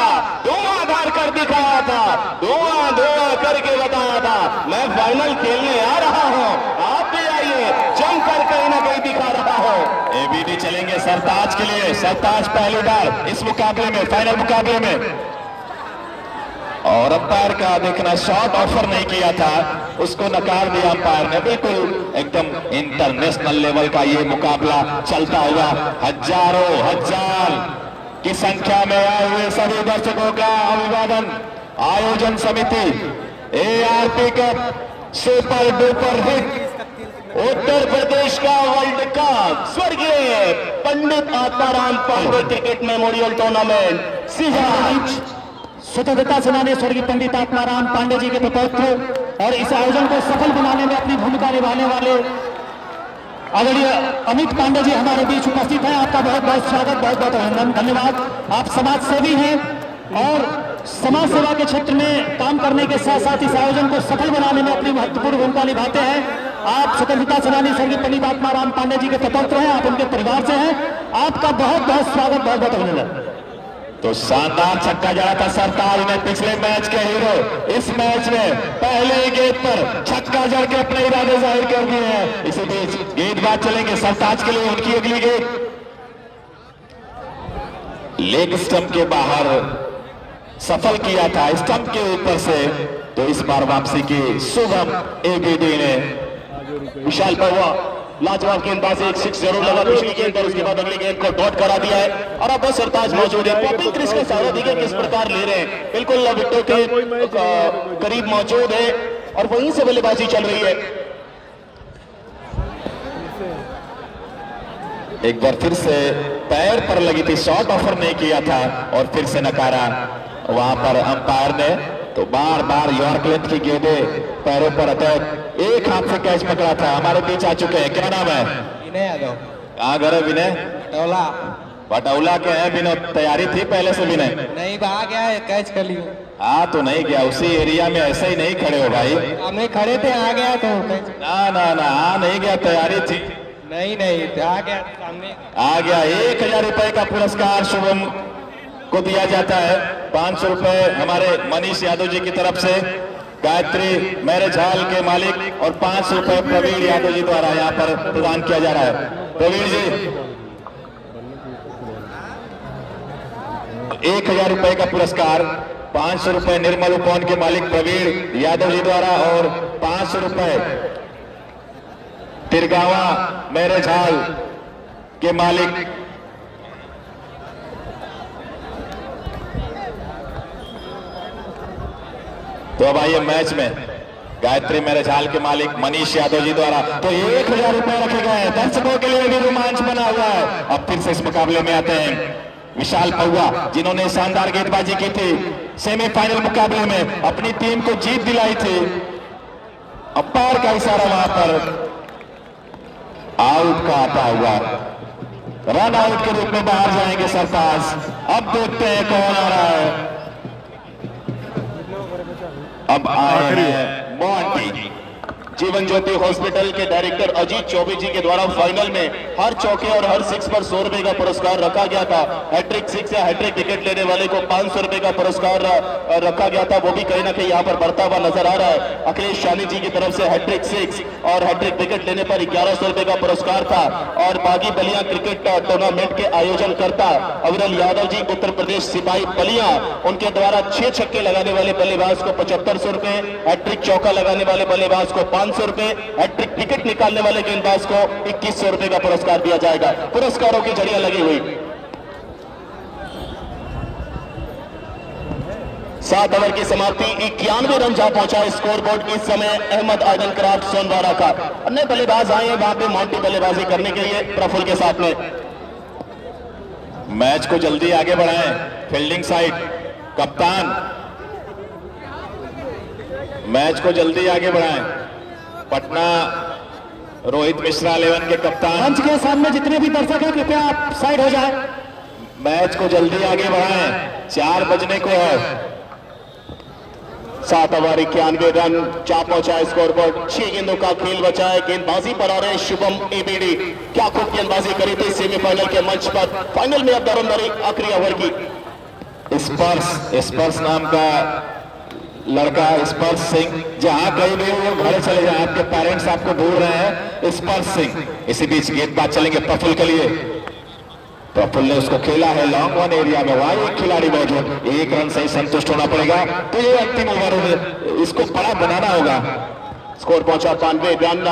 A: धुआंधार कर दिखाया था, धुआं करके बताया था मैं फाइनल खेलने आ रहा हूं, आप भी आइए, जमकर कहीं ना कहीं दिखा रहा हूं। एबीडी चलेंगे सरताज के लिए, सरताज पहली बार इस मुकाबले में, फाइनल मुकाबले में, और अंपायर का देखना शॉट ऑफर नहीं किया था, उसको नकार दिया अंपायर ने। बिल्कुल एकदम इंटरनेशनल लेवल का ये मुकाबला चलता हुआ हजारों हजार की संख्या में आए हुए सभी दर्शकों का अभिवादन। आयोजन समिति ARP cup super duper hit Uttar Pradesh का वर्ल्ड कप स्वर्गीय Pandit Atmaram Pande cricket memorial tournament सिजाज
D: स्वतंत्रता सेनानी स्वर्गीय पंडित आत्माराम पांडे जी के प्रपौत्र और इस आयोजन को सफल बनाने में अपनी भूमिका निभाने वाले आदरणीय अमित पांडे जी हमारे बीच उपस्थित हैं। आपका बहुत बहुत स्वागत, बहुत बहुत अभिनंदन, धन्यवाद। आप समाज सेवी हैं और समाज सेवा के क्षेत्र में काम करने के साथ साथ इस आयोजन को सफल बनाने में अपनी महत्वपूर्ण भूमिका निभाते हैं। आप स्वतंत्रता सेनानी स्वर्गीय पंडित आत्माराम पांडे जी के प्रपौत्र हैं, आप उनके परिवार से हैं। आपका बहुत बहुत स्वागत, बहुत बहुत अभिनंदन।
A: तो शानदार छक्का जड़ा था सरताज ने, पिछले मैच के हीरो इस मैच में पहले गेंद पर छक्का जड़ के अपने इरादे जाहिर कर दिए हैं। इसी बीच गेंदबाज चलेंगे सरताज के लिए, उनकी अगली गेंद लेग स्टंप के बाहर सफल किया था, स्टंप के ऊपर से, तो इस बार वापसी की शुभम एबीडी ने। विशाल पौवा लाजवाब गेंदबाज, एक 6 जरूर लगा पिछली गेंद और उसके बाद अगली गेंद को डॉट करा दिया है और अब बस सरताज मौजूद है। पॉपिंग क्रिस का सहारा देखिए किस प्रकार ले रहे हैं, बिल्कुल विकेट के करीब मौजूद है और वहीं से बल्लेबाजी चल रही है। एक बार फिर से पैर पर लगी थी, शॉट ऑफर नहीं किया था और फिर से नकारा वहां पर अंपायर ने। तो बार बार यॉर्क लेंथ की गेंदें पैरों पर अटैक, एक हाथ से कैच पकड़ा था। हमारे बीच आ चुके हैं, क्या नाम है?
D: विनय यादव।
A: कहाँ घर है विनय?
D: टोला
A: बटौला के हैं विनय, तैयारी थी पहले से विनय?
D: नहीं भाग गया है, कैच कर लियो।
A: हाँ तो नहीं गया, उसी एरिया में ऐसे ही नहीं खड़े हो भाई।
D: हमें खड़े थे, आ गया तो कैच।
A: ना ना ना, हाँ नहीं गया, तैयारी थी।
D: नहीं नहीं, आ गया सामने।
A: आ गया। 1000 रुपए का पुरस्कार शुभम को दिया जाता है। 500 रुपए हमारे मनीष यादव जी की तरफ से गायत्री मैरिज हॉल के मालिक, और 500 रुपए प्रवीण यादव जी द्वारा यहाँ पर प्रदान किया जा रहा है। प्रवीण जी 1000 रुपए का पुरस्कार, 500 रुपए निर्मल उपवन के मालिक प्रवीण यादव जी द्वारा, और 500 रुपए तिरगावा मैरिज हॉल के मालिक तो अब आइए मैच में गायत्री मैरिज हॉल के मालिक मनीष यादव जी द्वारा तो 1000 रुपए रखे गए हैं। दर्शकों के लिए भी रोमांच बना हुआ है। अब फिर से इस मुकाबले में आते हैं विशाल पौआ, जिन्होंने शानदार गेंदबाजी की थी सेमीफाइनल मुकाबले में, अपनी टीम को जीत दिलाई थी। अंपायर का इशारा वहां पर आउट का आता हुआ, रन आउट के रूप में बाहर जाएंगे सरताज। अब देखते हैं कौन आ रहा है। अब आए हैं मोंटी।
F: जीवन ज्योति हॉस्पिटल के डायरेक्टर अजीत चौबे जी के द्वारा फाइनल में हर चौके और हर सिक्स पर 100 रुपए का पुरस्कार रखा गया था। हैट्रिक सिक्स या हैट्रिक विकेट लेने वाले को 500 रुपए का पुरस्कार रखा गया था, वो भी कहीं ना कहीं यहाँ पर बढ़ता हुआ नजर आ रहा है। अखिलेश शानी जी की तरफ से हैट्रिक सिक्स और हैट्रिक विकेट लेने पर 1100 रुपए का पुरस्कार था। और बागी बलिया क्रिकेट टूर्नामेंट के आयोजन करता अविरल यादव जी उत्तर प्रदेश सिपाही बलिया, उनके द्वारा 6 छक्के लगाने वाले बल्लेबाज को 7500 रुपए, हैट्रिक चौका लगाने वाले बल्लेबाज को 500 रुपए, हैट्रिक विकेट निकालने वाले गेंदबाज को 2100 रुपए का पुरस्कार दिया जाएगा। पुरस्कारों की झड़ियां लगी हुई। 7 ओवर की समाप्ति, 91 रन जा पहुंचा स्कोर बोर्ड इस समय अहमद आयदन क्राफ्ट सोनवारा का। अन्य बल्लेबाज आए हैं वहां पे मोंटी बल्लेबाजी करने के लिए प्रफुल्ल के साथ में।
A: मैच को जल्दी आगे बढ़ाएं। फील्डिंग साइड कप्तान, मैच को जल्दी आगे बढ़ाएं। पटना रोहित मिश्रा 11 के कप्तान।
D: मंच के सामने जितने भी दर्शक हैं कृपया आप साइड हो जाएं।
A: मैच को जल्दी आगे बढ़ाएं, 4 बजने को है।
F: 7 ओवर 91 रन जा पहुंचा स्कोर बोर्ड। 6 गेंदों का खेल बचा है। गेंदबाजी पर आ रहे शुभम एबीडी, क्या खूब गेंदबाजी करी थी सेमीफाइनल के मंच पर। फाइनल में अब दरअंदरी आखिरी ओवर की।
A: स्पर्श नाम का लड़का स्पर्श सिंह, जहां कहीं भी वो घर चले जाए, आपके पेरेंट्स आपको बोल रहे हैं स्पर्श सिंह। इसी बीच गेंदबाज चलेंगे प्रफुल्ल के लिए। प्रफुल्ल ने उसको खेला है लॉन्ग वन एरिया में, वहां एक खिलाड़ी मौजूद, 1 रन से ही संतुष्ट होना पड़ेगा। तो ये अंतिम ओवर में इसको बड़ा बनाना होगा।
F: स्कोर पहुंचा 92 रन।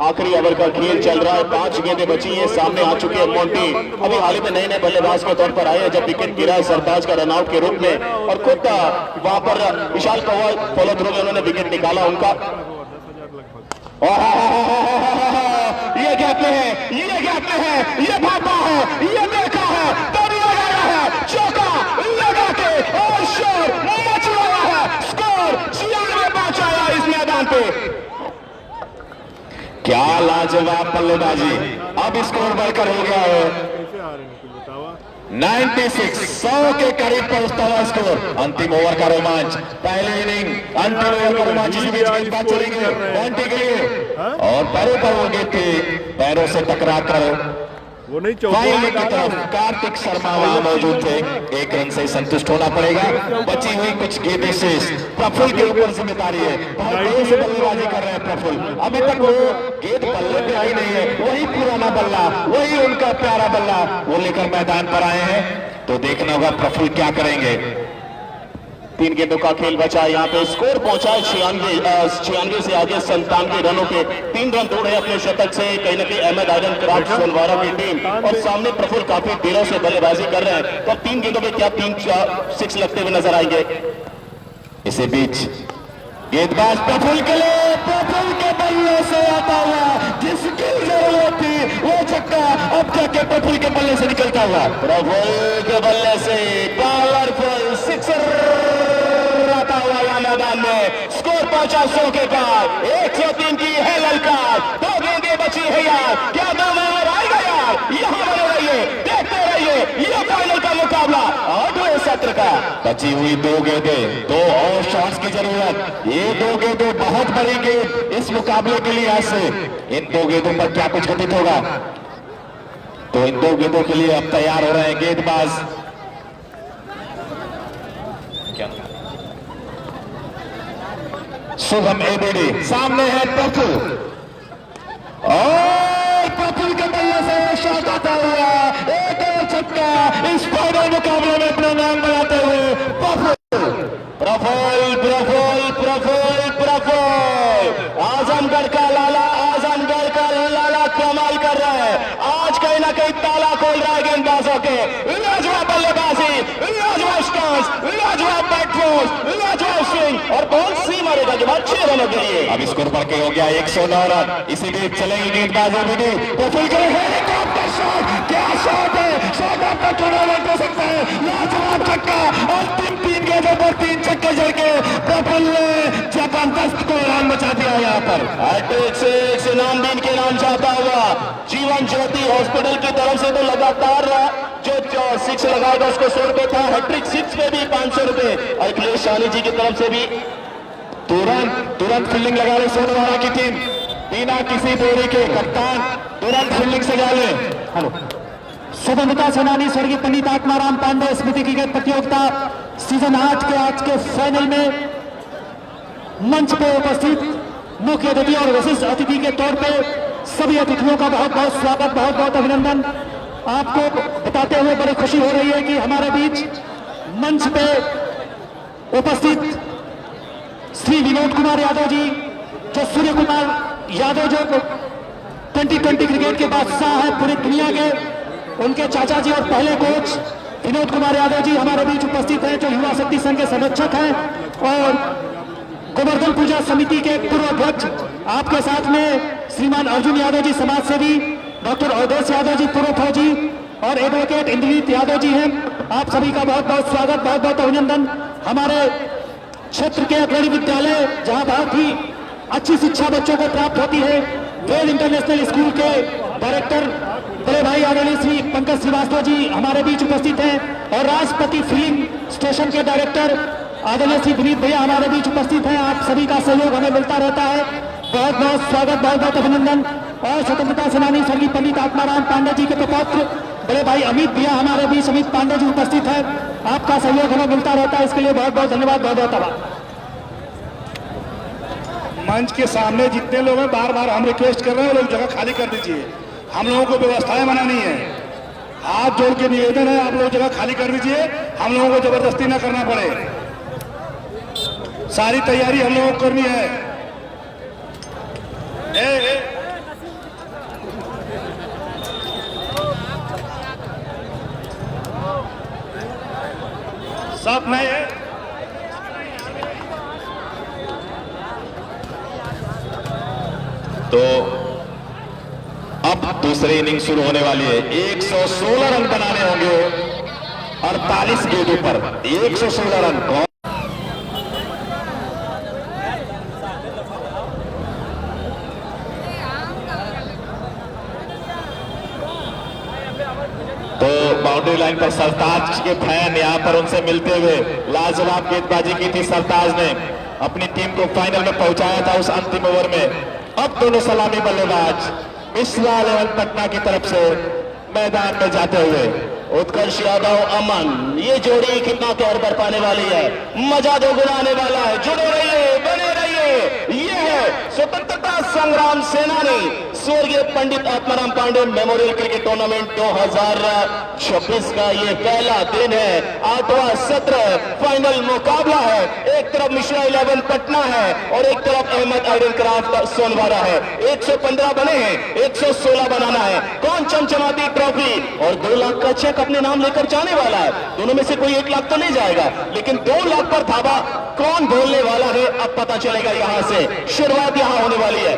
F: आखिरी ओवर का खेल चल रहा है, 5 गेंदें बची हैं। सामने आ चुके हैं मोंटी, अभी हाल ही में नए बल्लेबाज के तौर पर आए हैं जब विकेट गिरा है सरताज का रनआउट के रूप में, और खुद वहां पर विशाल फॉलो थ्रू में उन्होंने विकेट निकाला उनका।
A: ये गैप में है, ये गैप में है, ये भागा है, ये देखा है, दौड़ी लगाया है, चौका लगा के और शोर मच रहा है। स्कोर 96 पहुंचाया इस मैदान पे। क्या लाजवाब बल्लेबाजी। अब स्कोर बढ़कर हो गया है 96, 100 के करीब पहुंचता हुआ स्कोर। अंतिम ओवर का रोमांच, पहले इनिंग अंतिम ओवर का रोमांच। इसी बीच गेंदबाज चलेंगे मोंटी के लिए, और पैरों पर वो गेंद थी, पैरों से टकरा कर
B: वो नहीं
A: फाइनल की तरफ कार्तिक शर्मा वहां मौजूद थे। 1 रन से संतुष्ट होना पड़ेगा। बची हुई कुछ गेंदें शेष प्रफुल्ल के ऊपर जिम्मेदारी है। बहुत देर से बल्लेबाजी कर रहे हैं प्रफुल्ल, अभी तक वो गेंद बल्ले पे आई नहीं है। वही पुराना बल्ला, वही उनका प्यारा बल्ला वो लेकर मैदान पर आए हैं। तो देखना होगा प्रफुल्ल क्या करेंगे।
F: 3 गेंदों का खेल बचा है। यहाँ पे स्कोर पहुंचा है 96 से आगे 97 रनों पे। 3 रन दूर है अपने शतक से कहीं ना कहीं अहमद आयदन क्राफ्ट सोनवारा की टीम, और सामने प्रफुल्ल काफी देरों से बल्लेबाजी कर रहे हैं। तो 3 गेंदों में क्या 3-6 लगते हुए नजर आएंगे।
A: इसी बीच गेंदबाज प्रफुल्ल के लिए, प्रफुल्ल के बल्ले से आता हुआ जिसकी जरूरत थी वो छक्का अब जाके प्रफुल्ल के बल्ले से निकलता हुआ।
F: प्रफुल्ल के बल्ले से पावरफुल सिक्सर आता हुआ यहाँ मैदान में। स्कोर पहुंचा 100 के पार। 103 की है ललकार, 2 गेंदें बची है यार, क्या दम है सत्र का। बची हुई 2 गेंदें, 2 और शॉट्स की जरूरत। ये 2 गेंदें बहुत बड़ी गेंद इस मुकाबले के लिए ऐसे। इन 2 गेंदों पर क्या कुछ घटित होगा, तो इन 2 गेंदों के लिए अब तैयार हो रहे हैं गेंदबाज। शुभम एबीडी, सामने है प्रफुल, और प्रफुल के बल्ले से शॉट आता हुआ एक और छक्का इस फाइनल मुकाबले में अपना नाम बनाते हुए प्रफुल प्रफुल प्रफुल प्रफुल प्रफुल आजमगढ़ का लाला, आजमगढ़ का लाला कमाल कर रहा है। आज कहीं ना कहीं ताला खोल रहा है गेंदबाजों के। लाजवाब बल्लेबाजी, लाजवाब स्टांस, लाजवाब बैटफोर्स, लाजवाब स्विंग, और बॉल सी मारेगा जब अच्छे रनों के लिए। अब स्कोर बढ़ के हो गया 109 रन। इसी बीच चलेंगे गेंदबाजों भी प्रफुल के हेलीकॉप्टर शॉट, क्या शॉट है, शॉट आपका टूर्नामेंट हो सकता है। लाजवाब छक्का, अंतिम 3 गेंदों पर 3 छक्के जड़ के प्रफुल ने जबरदस्त को रन बचा दिया। यहाँ पर हैट्रिक 6 इनाम दिन के नाम चाहता हुआ जीवन ज्योति हॉस्पिटल की तरफ से तो लगातार जो 6 लगाएगा उसको 100 रुपए था। हैट्रिक 6 पे भी 500 रुपए। अखिलेश शानी जी की तरफ से भी तुरंत फील्डिंग लगा ले सोनवाड़ा की टीम, बिना किसी देरी के कप्तान तुरंत फील्डिंग सजा ले। हेलो,
D: स्वतंत्रता सेनानी स्वर्गीय पंडित आत्माराम पांडे स्मृति क्रिकेट प्रतियोगिता सीजन 8 के आज के फाइनल में मंच पे उपस्थित मुख्य अतिथि और विशिष्ट अतिथि के तौर पे सभी अतिथियों का बहुत बहुत स्वागत, बहुत बहुत अभिनंदन। आपको बताते हुए बड़ी खुशी हो रही है कि हमारे बीच मंच पे उपस्थित श्री विनोद कुमार यादव जी, जो सूर्य कुमार यादव जो 2020 क्रिकेट के बादशाह हैं पूरी दुनिया के, उनके चाचा जी और पहले कोच विनोद कुमार यादव जी हमारे बीच उपस्थित हैं, जो युवा शक्ति संघ के संरक्षक हैं और गोवर्धन पूजा समिति के पूर्व अध्यक्ष। आपके साथ में श्रीमान अर्जुन यादव जी समाज सेवी, डॉक्टर अवधेश यादव जी पूर्व फौजी और एडवोकेट इंद्रजीत यादव जी हैं। आप सभी का बहुत बहुत स्वागत, बहुत बहुत अभिनंदन। हमारे क्षेत्र के अग्रणी विद्यालय जहां बहुत ही अच्छी शिक्षा बच्चों को प्राप्त होती है, वेद इंटरनेशनल स्कूल के डायरेक्टर बड़े भाई आदरणीय श्री पंकज श्रीवास्तव जी हमारे बीच उपस्थित हैं और राष्ट्रपति फिल्म स्टेशन के डायरेक्टर आदरणीय श्री विनीत भैया हमारे बीच उपस्थित हैं। आप सभी का सहयोग हमें मिलता रहता है। बहुत बहुत स्वागत, बहुत बहुत अभिनंदन। और स्वतंत्रता सेनानी स्वर्गीय पंडित आत्माराम पांडे जी के प्रपौत्र बड़े भाई अमित भैया हमारे बीच, अमित पांडे जी उपस्थित है। आपका सहयोग हमें मिलता रहता है, इसके लिए बहुत बहुत धन्यवाद, बहुत बहुत आभार।
A: मंच के सामने जितने लोग हैं बार बार हम रिक्वेस्ट कर रहे हैं, लोग जगह खाली कर दीजिए। हम लोगों को व्यवस्थाएं बनानी है। हाथ जोड़ के निवेदन है, आप लोग जगह खाली कर दीजिए, हम लोगों को जबरदस्ती ना करना पड़े। सारी तैयारी हम लोगों को करनी है। सब नहीं है।
F: तो अब दूसरी इनिंग शुरू होने वाली है। 116 रन बनाने होंगे 48 गेंदों पर। 116 रन। तो बाउंड्री लाइन पर सरताज के फैन यहां पर उनसे मिलते हुए लाजवाब गेंदबाजी की थी। सरताज ने अपनी टीम को फाइनल में पहुंचाया था उस अंतिम ओवर में। अब दोनों सलामी बल्लेबाज मिश्रा 11 पटना की तरफ से मैदान में जाते हुए उत्कर्ष यादव अमन, ये जोड़ी कितना कहर बरपाने वाली है, मजा दोगुनाने वाला है। जुड़े रहिए, बने रहिए। ये है स्वतंत्रता संग्राम सेनानी स्वर्गीय Pandit Atmaram Pande memorial cricket tournament 2026 का ये पहला दिन है। 8वां सत्र फाइनल मुकाबला है। एक तरफ मिश्रा 11 पटना है और एक तरफ अहमद आयरन क्राफ्ट सोनवाड़ा है। 115 बने हैं, 116 बनाना है। कौन चमचमाती ट्रॉफी और 2 लाख का चेक अपने नाम लेकर जाने वाला है। दोनों में से कोई 1 लाख तो नहीं जाएगा, लेकिन 2 लाख पर धावा कौन बोलने वाला है अब पता चलेगा। यहां से शुरुआत यहां होने वाली है।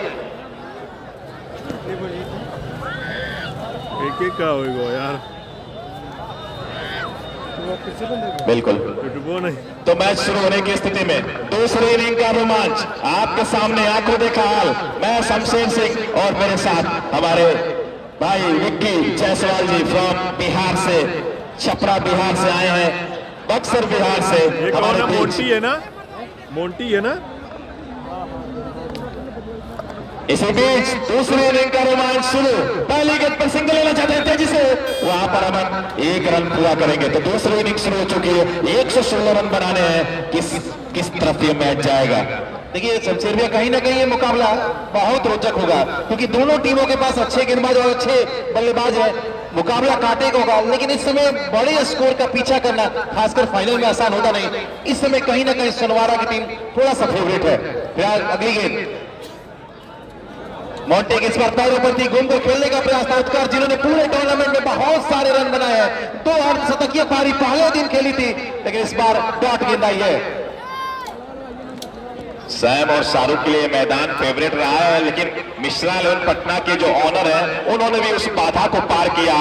B: एक का होगा यार,
F: बिल्कुल।
B: वो नहीं
F: तो मैच शुरू होने की स्थिति में दूसरी इनिंग का रोमांच आपके सामने आंखों देखा हाल। मैं शमशेर सिंह और मेरे साथ हमारे भाई विक्की जायसवाल जी फ्रॉम बिहार से, छपरा बिहार से आए हैं।
A: बक्सर बिहार से
B: ये कौन
A: हमारे
B: है?
A: बीच
B: मोंटी है ना? मोंटी है ना?
A: इसी बीच दूसरे इनिंग का रोमांच शुरू। पहली गेंद पर सिंगल लेना चाहते हैं तेजी से, वहां पर अमन एक रन पूरा करेंगे तो दूसरी इनिंग शुरू हो चुकी है। 116 रन बनाने हैं। किस तरफ ये मैच जाएगा?
D: देखिए शमशेरिया, कहीं ना कहीं ये मुकाबला बहुत रोचक होगा क्योंकि दोनों टीमों के पास अच्छे गेंदबाज और अच्छे बल्लेबाज है। मुकाबला कांटे का होगा, लेकिन इस समय बड़े स्कोर का पीछा करना खासकर फाइनल में आसान होता नहीं। इस समय कहीं ना कहीं सोनवारा की टीम थोड़ा सा फेवरेट है। फिलहाल अगली गेंद मोंटे के इस बार पैरों पर थी, गेंद को खेलने का प्रयास था उत्कर्ष, जिन्होंने पूरे टूर्नामेंट में बहुत सारे रन बनाए हैं। 2 अर्धशतकीय पारी पहले दिन खेली थी, लेकिन इस बार डॉट गेंद आई है।
A: सैम और शाहरुख के लिए मैदान फेवरेट रहा है, लेकिन मिश्रा 11 पटना के जो ऑनर हैं उन्होंने भी उस बाधा को पार किया।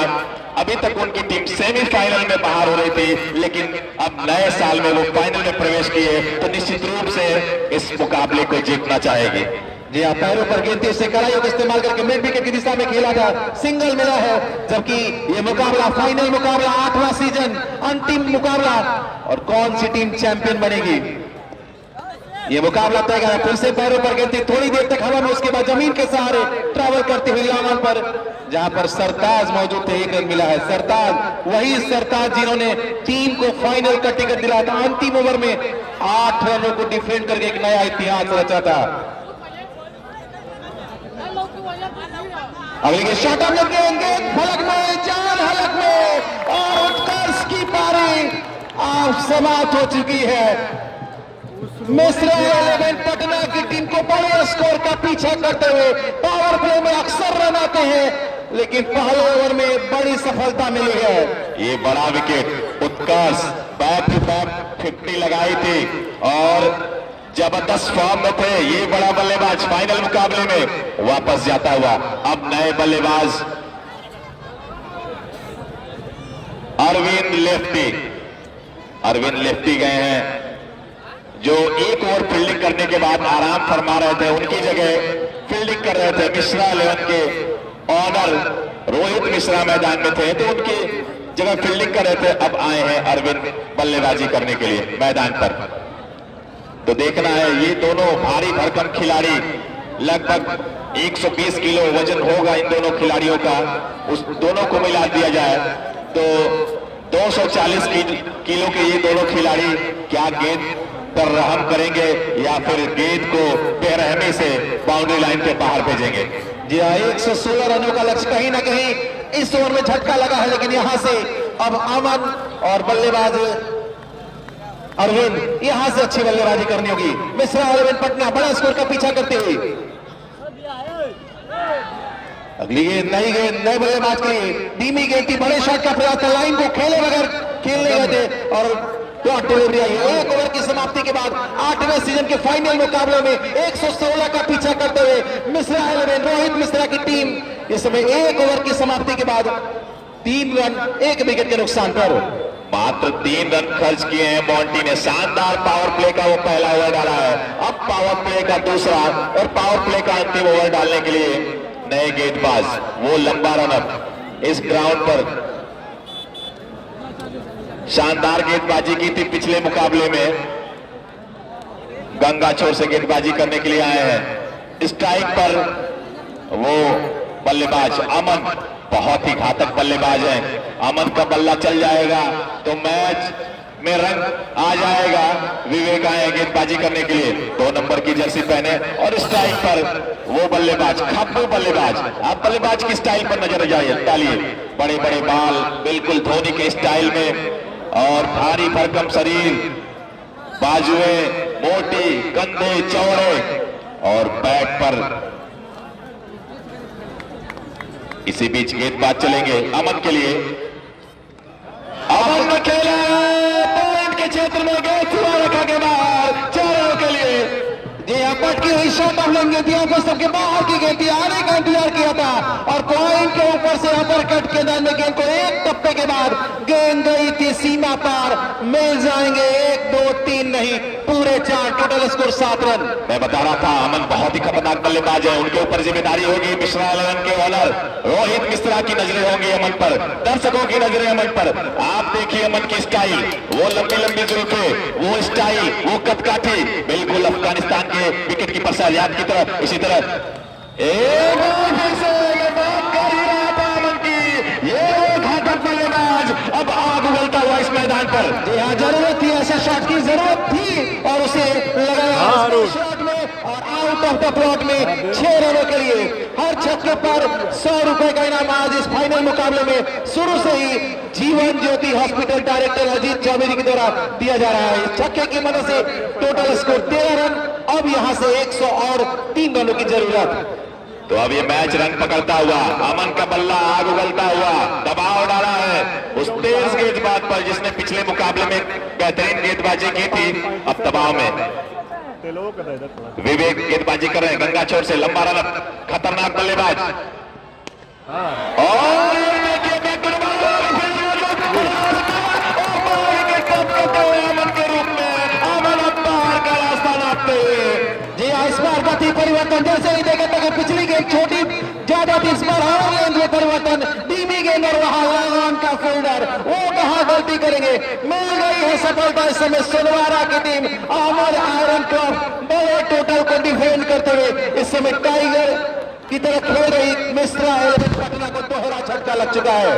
A: अभी तक उनकी टीम सेमीफाइनल में बाहर हो रही थी, लेकिन अब नए साल में वो फाइनल में प्रवेश किए तो निश्चित रूप से इस मुकाबले को जीतना चाहेगी।
D: जी हाँ, पैरों पर गेंद थी, कलाइयों का इस्तेमाल करके मिड विकेट की दिशा में खेला था, सिंगल मिला है। जबकि ये मुकाबला फाइनल मुकाबला, 8वां सीजन, अंतिम मुकाबला, और कौन सी टीम चैंपियन बनेगी ये मुकाबला तय करेगा। फिर से पैरों पर गेंद थी, थोड़ी देर तक हवा में, उसके बाद जमीन के सहारे ट्रैवल करती हुई लांगन पर, जहां पर सरताज मौजूद थे। 1 रन मिला है। सरताज, वही सरताज जिन्होंने टीम को फाइनल का टिकट दिलाया था, अंतिम ओवर में 8 रनों को डिफेंड करके एक नया इतिहास रचा था। अगली गेंद शॉट ऑन गेंद, हलक में, जान हलक में, और उत्कर्ष की पारी समाप्त हो चुकी है। मिश्रा 11 पटना की टीम को बड़े स्कोर का पीछा करते हुए पावर प्ले में अक्सर रन आते हैं, लेकिन पहले ओवर में बड़ी सफलता मिली है।
A: ये बड़ा wicket, Utkarsh back to back 50 लगाई थी और जबरदस्त फॉर्म में थे। ये बड़ा बल्लेबाज फाइनल मुकाबले में वापस जाता हुआ। अब नए बल्लेबाज अरविंद लेफ्टी गए हैं, जो 1 ओवर फील्डिंग करने के बाद आराम फरमा रहे थे। उनकी जगह फील्डिंग कर रहे थे मिश्रा 11 के ऑनर रोहित मिश्रा मैदान में थे, तो उनकी जगह फील्डिंग कर रहे थे। अब आए हैं अरविंद बल्लेबाजी करने के लिए मैदान पर। तो देखना है, ये दोनों भारी भरकम खिलाड़ी, लगभग 120 किलो वजन होगा इन दोनों खिलाड़ियों का। उस दोनों को मिला दिया जाए तो 240 किलो के ये दोनों खिलाड़ी क्या गेंद पर रहम करेंगे या फिर गेंद को बेरहमी से बाउंड्री लाइन के बाहर भेजेंगे।
D: जी हाँ, 116 रनों का लक्ष्य कहीं ना कहीं इस ओवर में झटका लगा है, लेकिन यहां से अब अमन और बल्लेबाज अरविंद यहां से अच्छी बल्लेबाजी करनी होगी। मिश्रा 11 पटना बड़ा स्कोर का पीछा करते हुए। अगली गेंद, नई गेंद, नए बल्लेबाज के लिए धीमी गेंद थी, बड़े शॉट का प्रयास था, लाइन को खेले बगैर खेलने गए थे और डॉट डिलीवरी आई। 1 ओवर की समाप्ति के बाद 8वें सीजन के फाइनल मुकाबले में 116 का पीछा करते हुए मिश्रा 11, रोहित मिश्रा की टीम इस समय 1 ओवर की समाप्ति के बाद 3 रन 1 विकेट के नुकसान पर
A: मात्र 3 रन खर्च किए हैं मोंटी ने। शानदार पावर प्ले का वो पहला ओवर डाला है, अब पावर प्ले का दूसरा और पावर प्ले का अंतिम ओवर डालने के लिए नए गेंदबाज, वो लंबा रनअप इस ग्राउंड पर शानदार गेंदबाजी की थी पिछले मुकाबले में। गंगाचोर से गेंदबाजी करने के लिए आए हैं। स्ट्राइक पर वो बल्लेबाज अमन, बहुत ही घातक बल्लेबाज है। अमन का बल्ला चल जाएगा तो मैच में रंग आ जाएगा। विवेक आए गेंदबाजी करने के लिए, 2 नंबर की जर्सी पहने, और स्ट्राइक पर वो बल्लेबाज, खब्बू बल्लेबाज। आप बल्लेबाज की स्टाइल पर नजर डालिए, बड़े बड़े बाल, बिल्कुल धोनी के स्टाइल में, और भारी भरकम शरीर, बाजुएं मोटी, कंधे चौड़े, और बैट पर इसी बीच गेंदबाज चलेंगे अमन के लिए। अमन ने खेला, पॉइंट के क्षेत्र में गेंद छुआ रखा के बाहर, 4 रनों के लिए।
D: जी हाँ, पटकी हुई शॉट ऑफ लेंगे दिया को सबके बाहर की गेंद थी, आने का इंतजार किया था और पॉइंट के ऊपर से अपरकट के अंदर में गेंद को एक टप्पे के बाद गेंद गई थी सीमा पार। मिल जाएंगे 1 2 3 नहीं, पूरे पूरे 4, टोटल स्कोर 7 रन।
F: मैं बता रहा था अमन बहुत ही खतरनाक बल्लेबाज है, उनके ऊपर जिम्मेदारी होगी मिश्रा 11 के ऑनर रोहित मिश्रा की नजरें होंगी अमन पर, दर्शकों की नजरें अमन पर। आप देखिए अमन की स्टाइल, वो लंबी लंबी जुल्फे, वो स्टाइल, वो कदकाठी, बिल्कुल अफगानिस्तान के विकेट कीपर साजिद की तरह। इसी तरह एक बार फिर से मैं बात कर ही रहा था अमन की, ये वो घातक बल्लेबाज अब आग उगलता हुआ इस मैदान पर।
D: जी हाँ, जरूरत थी, ऐसे शॉट की जरूरत थी और उसे लगाया शॉट में और आउट ऑफ द प्लॉट में 6 रनों के लिए। हर छक्के पर 100 रुपए का इनाम आज इस फाइनल मुकाबले में शुरू से ही जीवन ज्योति हॉस्पिटल डायरेक्टर अजीत चौबे जी के द्वारा दिया जा रहा है। छक्के की मदद से टोटल स्कोर 13 रन, अब यहां से 103 रनों की जरूरत।
F: तो अब ये मैच रंग पकड़ता हुआ, अमन का बल्ला आग उगलता हुआ दबाव डाला है उस तेज गेंदबाज पर जिसने पिछले मुकाबले में बेहतरीन गेंदबाजी की थी। अब दबाव में विवेक गेंदबाजी कर रहे हैं, गंगा चौर से लंबा रन, खतरनाक बल्लेबाज। और अमन के रूप में अमन अब्बार का रास्ता नापते हुए।
D: जी हाँ, इस बार गति परिवर्तन जैसे ही देखे थे, पिछली गेंद छोटी ज्यादा थी, इस बार हर गेंद में परिवर्तन, धीमी गेंद और वहां लगान का फील्डर, वो कहां गलती करेंगे। मिल गई है सफलता इस समय सोनवारा की टीम, अहमद आयरन क्लब बड़े टोटल को डिफेंड करते हुए इस समय टाइगर की तरफ खेल रही मिश्रा पटना को दोहरा झटका लग चुका है।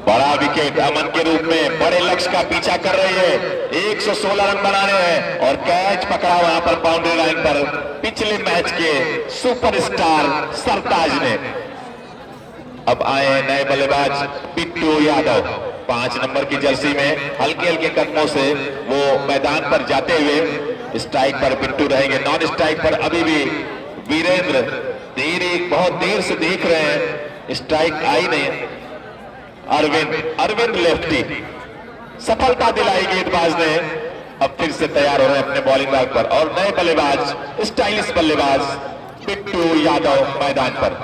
F: बड़ा विकेट अमन के रूप में बड़े लक्ष्य का पीछा कर रही है, 116 रन बनाने हैं और कैच पकड़ा वहां पर बाउंड्री लाइन पर पिछले मैच के सुपरस्टार सरताज ने। अब आए नए बल्लेबाज बिट्टू यादव, 5 नंबर की जर्सी में हल्के हल्के कदमों से वो मैदान पर जाते हुए स्ट्राइक पर बिट्टू रहेंगे। नॉन स्ट्राइक पर अभी भी वीरेंद्र बहुत देर से देख रहे हैं, स्ट्राइक आई नहीं। अरविंद लेफ्टी, सफलता दिलाई गेंदबाज ने, अब फिर से तैयार हो रहे हैं अपने बॉलिंग बैग पर। और नए बल्लेबाज, स्टाइलिश बल्लेबाज बिट्टू यादव मैदान पर।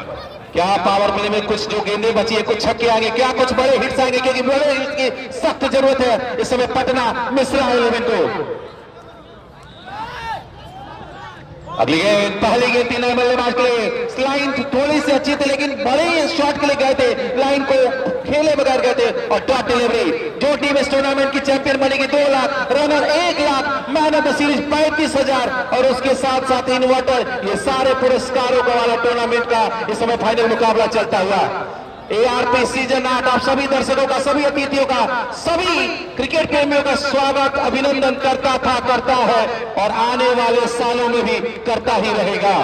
D: क्या पावर प्ले में कुछ जो गेंदें बची है, कुछ छक्के आएंगे, क्या कुछ बड़े हिट्स आएंगे, क्योंकि बड़े हिट्स की सख्त जरूरत है इस समय पटना मिश्रा 11 को। अगली गेंद, पहली गेंद 3 नए बल्लेबाज के लिए, लाइन थोड़ी सी अच्छी थी लेकिन बड़े शॉट के लिए गए थे, लाइन को खेले बगैर गए थे और डॉट डिलीवरी। जो टीम इस टूर्नामेंट की चैंपियन बनेगी 2 lakh, runner 1 lakh, man of the series 35,000 और उसके साथ साथ इन्वर्टर, ये सारे पुरस्कारों का वाला टूर्नामेंट का इस समय फाइनल मुकाबला चलता हुआ। ARP सीजन 8 आप सभी दर्शकों का, सभी अतिथियों का, सभी क्रिकेट प्रेमियों का स्वागत अभिनंदन करता था, करता है और आने वाले सालों में भी करता ही रहेगा।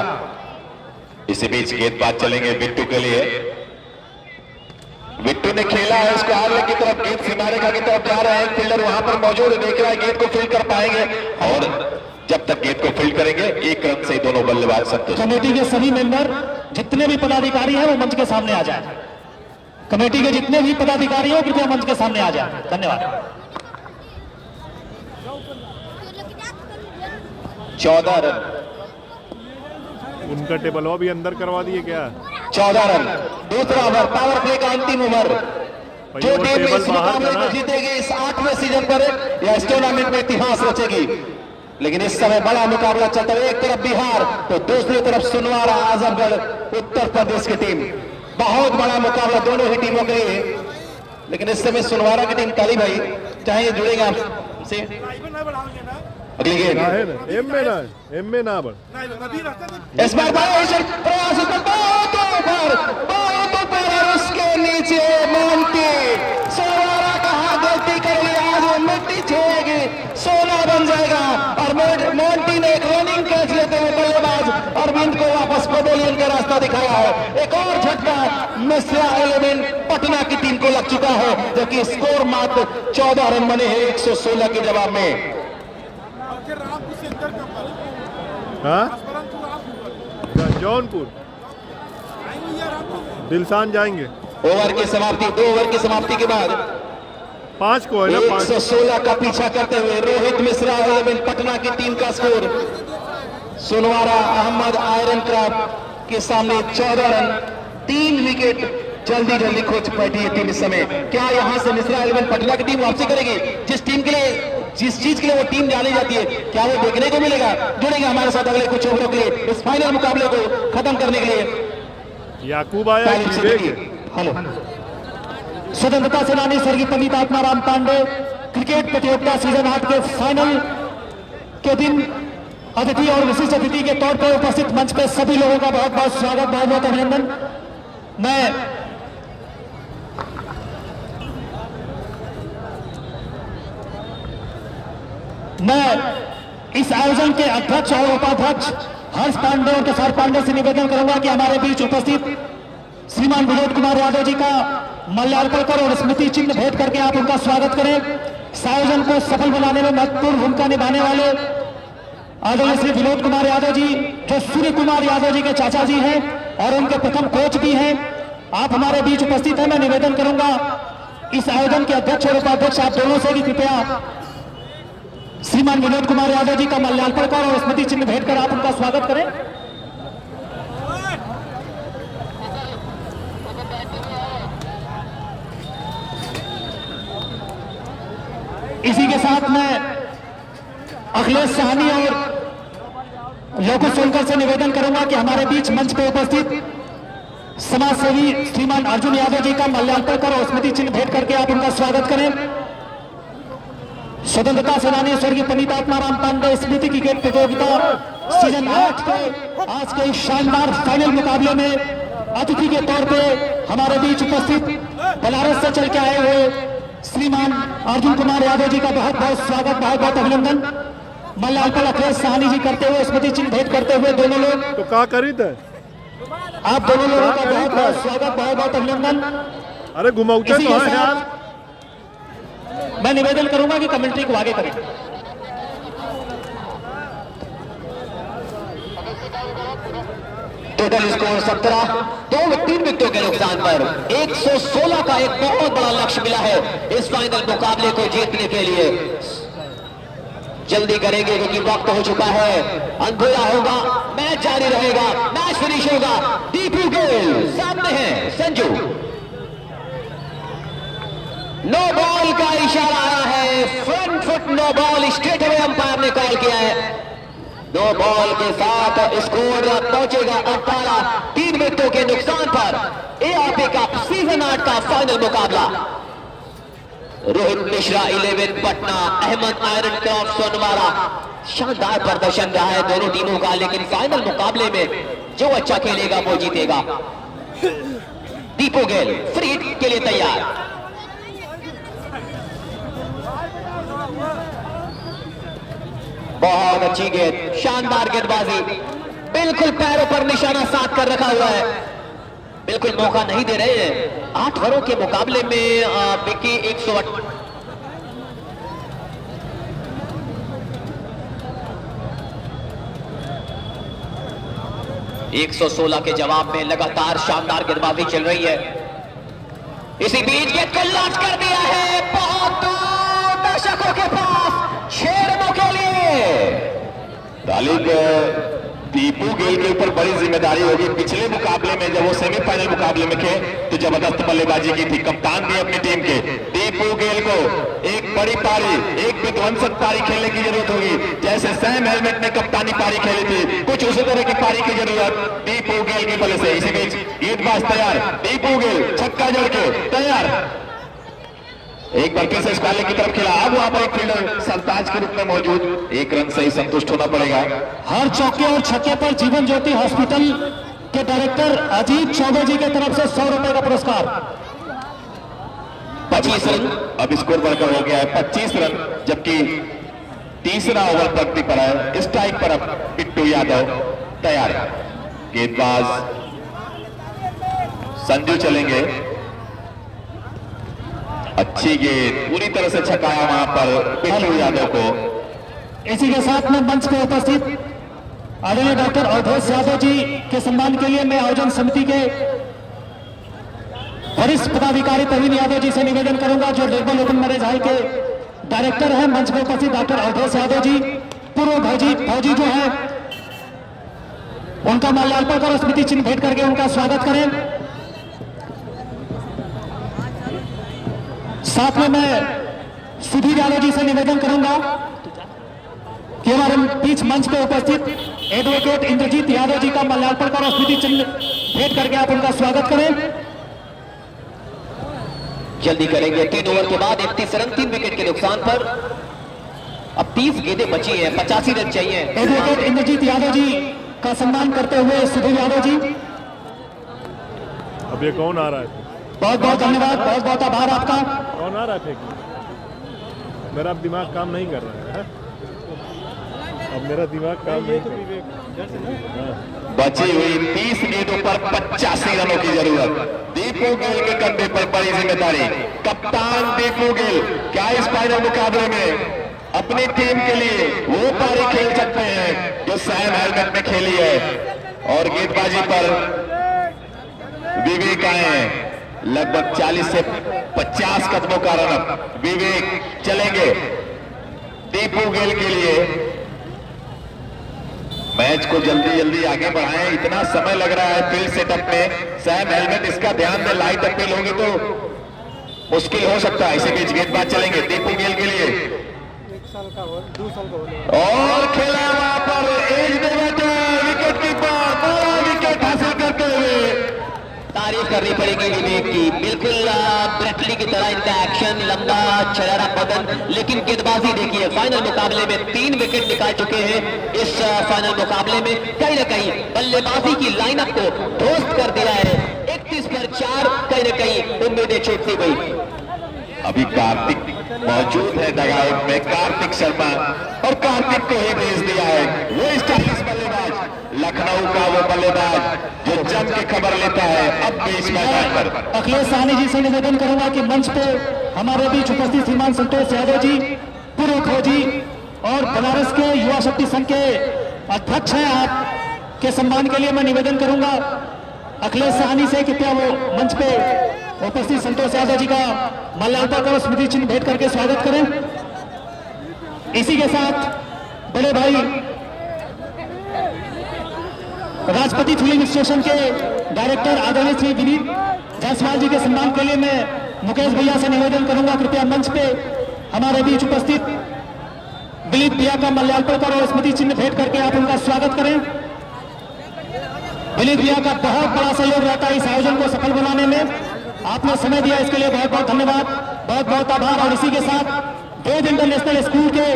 F: इसी बीच गेंदबाज चलेंगे बिट्टू के लिए। बिट्टू ने खेला है उसको हारने की तरफ, गेंद सीमा रेखा की तरफ जा रहे हैं, फील्डर वहां पर मौजूद है, देख रहा है गेंद को फील्ड कर पाएंगे और जब तक गेंद को फील्ड करेंगे 1 रन से दोनों बल्लेबाज संतुष्ट।
G: कमेटी के सभी मेंबर, जितने भी पदाधिकारी हैं वो मंच के सामने आ जाए। कमेटी के जितने भी पदाधिकारी हो कृपया मंच के सामने आ जाए। धन्यवाद।
D: 14 रन,
B: उनका टेबल भी अंदर करवा दिए क्या?
D: 14 रन, दूसरा ओवर, पावर प्ले का अंतिम ओवर। जो टीम इस मुकाबले में जीतेगी इस 8वें सीजन पर या इस टूर्नामेंट में इतिहास रचेगी। लेकिन इस समय बड़ा मुकाबला चलता है, एक तरफ बिहार तो दूसरी तरफ सुनवारा आजमगढ़ उत्तर प्रदेश की टीम। बहुत बड़ा मुकाबला दोनों ही टीमों के लिए। लेकिन इस समय सुनवारा की टीम, काली भाई चाहे जुड़ेंगे आपसे। अगली गेंद
B: एम में ना बढ़,
D: इस बार प्रयास उसके नीचे मोंटी, सोनारा कहा गलती कर लिया, आज वो मिट्टी छुएगी, सोना बन जाएगा। और मोंटी ने एक रनिंग कैच लेते हुए बल्लेबाज अरविंद को वापस पवेलियन का रास्ता दिखाया है। एक और झटका मिश्रा 11 पटना की टीम को लग चुका है, जबकि स्कोर मात्र 14 रन बने हैं 116 के जवाब में।
B: जौनपुर दिलसान जाएंगे।
D: ओवर की समाप्ति, 2 ओवर की समाप्ति के बाद
B: 5 को है ना,
D: 116 का पीछा करते हुए रोहित मिश्रा 11 पटना की टीम का score Sunwara Ahmad iron craft के सामने 14 रन, 3 विकेट जल्दी खो बैठी है टीम इस समय। क्या यहां से मिश्रा 11 पटना की टीम वापसी करेगी? जिस टीम के लिए जिस चीज के लिए वो टीम जानी जाती है, क्या वो देखने को मिलेगा? जुड़ेंगे हमारे साथ अगले कुछ ओवरों के लिए इस फाइनल मुकाबले को खत्म करने के लिए।
B: याकूब आया,
G: हेलो, स्वतंत्रता सेनानी स्वर्गीय पंडित आत्माराम पांडे क्रिकेट प्रतियोगिता सीजन 8 के फाइनल के दिन अतिथि और विशिष्ट अतिथि के तौर पर उपस्थित मंच पे सभी लोगों का बहुत बहुत स्वागत, बहुत बहुत अभिनंदन। मैं इस आयोजन के अध्यक्ष और उपाध्यक्ष हर्ष पांडे और तुषार पांडे से निवेदन करूंगा कि हमारे बीच उपस्थित श्रीमान विनोद कुमार यादव जी का माल्यार्पण कर और स्मृति चिन्ह भेंट करके आप उनका स्वागत करें। इस आयोजन को सफल बनाने में महत्वपूर्ण भूमिका निभाने वाले आदरणीय श्री विनोद कुमार यादव जी, जो सूर्य कुमार यादव जी के चाचा जी हैं और उनके प्रथम कोच भी हैं, आप हमारे बीच उपस्थित हैं। मैं निवेदन करूंगा इस आयोजन के अध्यक्ष और उपाध्यक्ष आप दोनों से कि कृपया श्रीमान विनोद कुमार यादव जी का माल्यार्पण कर और स्मृति चिन्ह भेंट कर आप उनका स्वागत करें। इसी के साथ मैं अखिलेश साहनी और लोको सोनकर से निवेदन करूंगा कि हमारे बीच मंच पर उपस्थित समाज सेवी श्रीमान अर्जुन यादव जी का माल्यार्पण कर और स्मृति चिन्ह भेंट करके आप उनका स्वागत करें। स्वतंत्रता सेनानी स्वर्गीय पंडित आत्माराम पांडे स्मृति क्रिकेट प्रतियोगिता सीजन 8 के आज के इस शानदार फाइनल मुकाबले में अतिथि के तौर पे हमारे बीच उपस्थित बनारस से चल के आए हुए श्रीमान अर्जुन कुमार यादव जी का बहुत बहुत स्वागत, बहुत बहुत अभिनंदन। माल्यार्पण अखिलेश साहनी जी करते हुए स्मृति चिन्ह भेंट करते हुए दोनों लोग,
B: तो का करी थे?
G: आप दोनों लोगों का बहुत बहुत स्वागत, बहुत बहुत अभिनंदन।
B: अरे घुमाउते
G: इसी
B: तो
G: के
B: है यार।
G: साथ मैं निवेदन करूंगा कि कमेंट्री को आगे करें।
E: टोटल स्कोर 17, 3 विकेटों के नुकसान पर 116 का एक बहुत बड़ा लक्ष्य मिला है इस फाइनल मुकाबले को जीतने के लिए। जल्दी करेंगे क्योंकि वक्त हो चुका है, अंधेरा होगा, मैच जारी रहेगा, मैच फिनिश होगा। दीपू गेल सामने है, संजू नो बॉल का इशारा आया है, front foot no ball straight away umpire ने कॉल किया है। नो बॉल के साथ स्कोर पहुंचेगा 18, 3 विकेटों के नुकसान पर एआरपी कप सीजन 8 का फाइनल मुकाबला। Rohit Mishra 11 Patna, Ahmad iron croft Sonwara. शानदार प्रदर्शन रहा है दोनों टीमों का, लेकिन फाइनल मुकाबले में जो अच्छा खेलेगा वो जीतेगा। दीपू गेल फ्री हिट के लिए तैयार। बहुत अच्छी गेंद, शानदार गेंदबाजी, बिल्कुल पैरों पर निशाना साध कर रखा हुआ है, बिल्कुल मौका नहीं दे रहे हैं। 8 ओवरों के मुकाबले में विकी 116 के जवाब में लगातार शानदार गेंदबाजी चल रही है। इसी बीच गेंद को लॉन्च कर दिया है बहुत दूर दर्शकों के पास 6 रनों के लिए।
F: तालिब दीपू गेल के ऊपर बड़ी जिम्मेदारी होगी। पिछले मुकाबले में जब वो सेमीफाइनल मुकाबले में थे तो जबरदस्त बल्लेबाजी की थी, कप्तान भी अपनी टीम के। दीपू गेल को एक बड़ी पारी, एक विध्वंसक पारी खेलने की जरूरत होगी, जैसे सैम हेलमेट ने कप्तानी पारी खेली थी, कुछ उसी तरह की पारी की जरूरत दीपू गेल की वजह से। इसी बीच गेंदबाज तैयार, दीपू गेल छक्का जड़ के तैयार, एक बार फिर से स्क्वाले की तरफ खेला। अब वहां पर एक फील्डर सरताज के रूप में मौजूद, 1 रन से ही संतुष्ट होना पड़ेगा।
G: हर चौके और छक्के पर जीवन ज्योति हॉस्पिटल के डायरेक्टर अजीत चौबे जी की तरफ से 100 रुपए का पुरस्कार।
E: 25 रन,
F: अब स्कोर बढ़कर हो गया है 25 रन, जबकि तीसरा ओवर प्रगति पर है। स्ट्राइक पर अब पिट्टू यादव तैयार, गेंदबाज संजू चलेंगे। अच्छी गेंद, पूरी तरह से छकाया वहां पर पिट्टू यादव को।
G: इसी के साथ में मंच पर उपस्थित आदरणीय डॉक्टर अवधेश यादव जी के सम्मान के लिए मैं आयोजन समिति के वरिष्ठ पदाधिकारी प्रवीण यादव जी से निवेदन करूंगा, जो डेरबल ओपन मैरिज हॉल के डायरेक्टर हैं। मंच पर उपस्थित डॉक्टर अवधेश यादव जी, पूर्व फौजी जो है, उनका माल्यार्पण कर स्मृति चिन्ह भेंट करके उनका स्वागत करें। साथ में मैं सुधीर यादव जी से निवेदन करूंगा कि हमारे बीच मंच पे उपस्थित एडवोकेट इंद्रजीत यादव जी का मल्यार्पण कर स्मृति चिन्ह भेंट करके आप उनका स्वागत करें।
E: जल्दी करेंगे। 3 ओवर के बाद 31 रन 3 विकेट के नुकसान पर। अब 30 गेंदें बची हैं, 85 रन चाहिए।
G: एडवोकेट इंद्रजीत यादव जी का सम्मान करते हुए सुधीर यादव जी।
B: अब ये कौन आ रहा है?
G: बहुत बहुत धन्यवाद, बहुत बहुत आभार आपका।
B: कौन आ रहा है फेंकने? मेरा अब दिमाग काम नहीं कर रहा है। अब मेरा दिमाग काम नहीं कर रहा है।
F: बची हुई 30 गेंदों पर 85 रनों की जरूरत। दीपू गिल के कंधे पर बड़ी जिम्मेदारी। कप्तान दीपू गिल क्या इस फाइनल मुकाबले में अपनी टीम के लिए वो पारी खेल सकते हैं जो सैम हेलमेट में खेली है। और गेंदबाजी पर विवेक आए हैं। लगभग 40 से 50 कदमों का रनअप। विवेक चलेंगे दीपू गिल के लिए। मैच को जल्दी जल्दी आगे बढ़ाएं, इतना समय लग रहा है फील्ड सेटअप में। सैम हेलमेट इसका ध्यान में, लाइट अपील होगी तो मुश्किल हो सकता है। इसी बीच गेंदबाज चलेंगे दीपू गिल के लिए।
B: 1 साल का हो, 2 साल का हो।
F: और खेला वहां पर एज दे बैठे विकेट कीपर, बड़ा विकेट हासिल करते हुए।
E: तारीफ करनी पड़ेगी विवेक की। बिल्कुल ब्रेटली की तरह इनका एक्शन, लंबा छलारा बदन, लेकिन गेंदबाजी देखिए। फाइनल मुकाबले में 3 विकेट निकाल चुके हैं। इस फाइनल मुकाबले में कहीं ना कहीं बल्लेबाजी की लाइनअप को ध्वस्त कर दिया है। 31 पर 4 कहीं ना कहीं उम्मीदें छूटती गई।
F: अभी कार्तिक मौजूद है डगआउट में, कार्तिक शर्मा, और कार्तिक को ही भेज दिया है। वो स्टाइलिश बल्लेबाज, लखनऊ का वो बल्लेबाज जो जम के खबर लेता है अब भी इस मैदान पर।
G: अखिलेश सहनी जी से निवेदन करूंगा कि मंच पे हमारे बीच उपस्थित श्रीमान संतोष यादव जी, पूर्व फौजी और बनारस के युवा शक्ति संघ के अध्यक्ष हैं, आप के सम्मान के लिए मैं निवेदन करूंगा अखिलेश सहनी से कृपया वो मंच पे उपस्थित संतोष यादव जी का मल्यार्पण कर स्मृति चिन्ह भेंट करके स्वागत करें। इसी के साथ बड़े भाई राजपति फिलिंग स्टेशन के डायरेक्टर आदरणीय श्री विनीत जायसवाल जी के सम्मान के लिए मैं मुकेश भैया से निवेदन करूंगा कृपया मंच पे हमारे बीच उपस्थित विनीत भैया का मल्यार्पण कर और स्मृति चिन्ह भेंट करके आप उनका स्वागत करें। विनीत भैया का बहुत बड़ा सहयोग रहता है इस आयोजन को सफल बनाने में। आपने समय दिया इसके लिए बहुत बहुत धन्यवाद, बहुत बहुत आभार। और इसी के साथ वेद इंटरनेशनल स्कूल के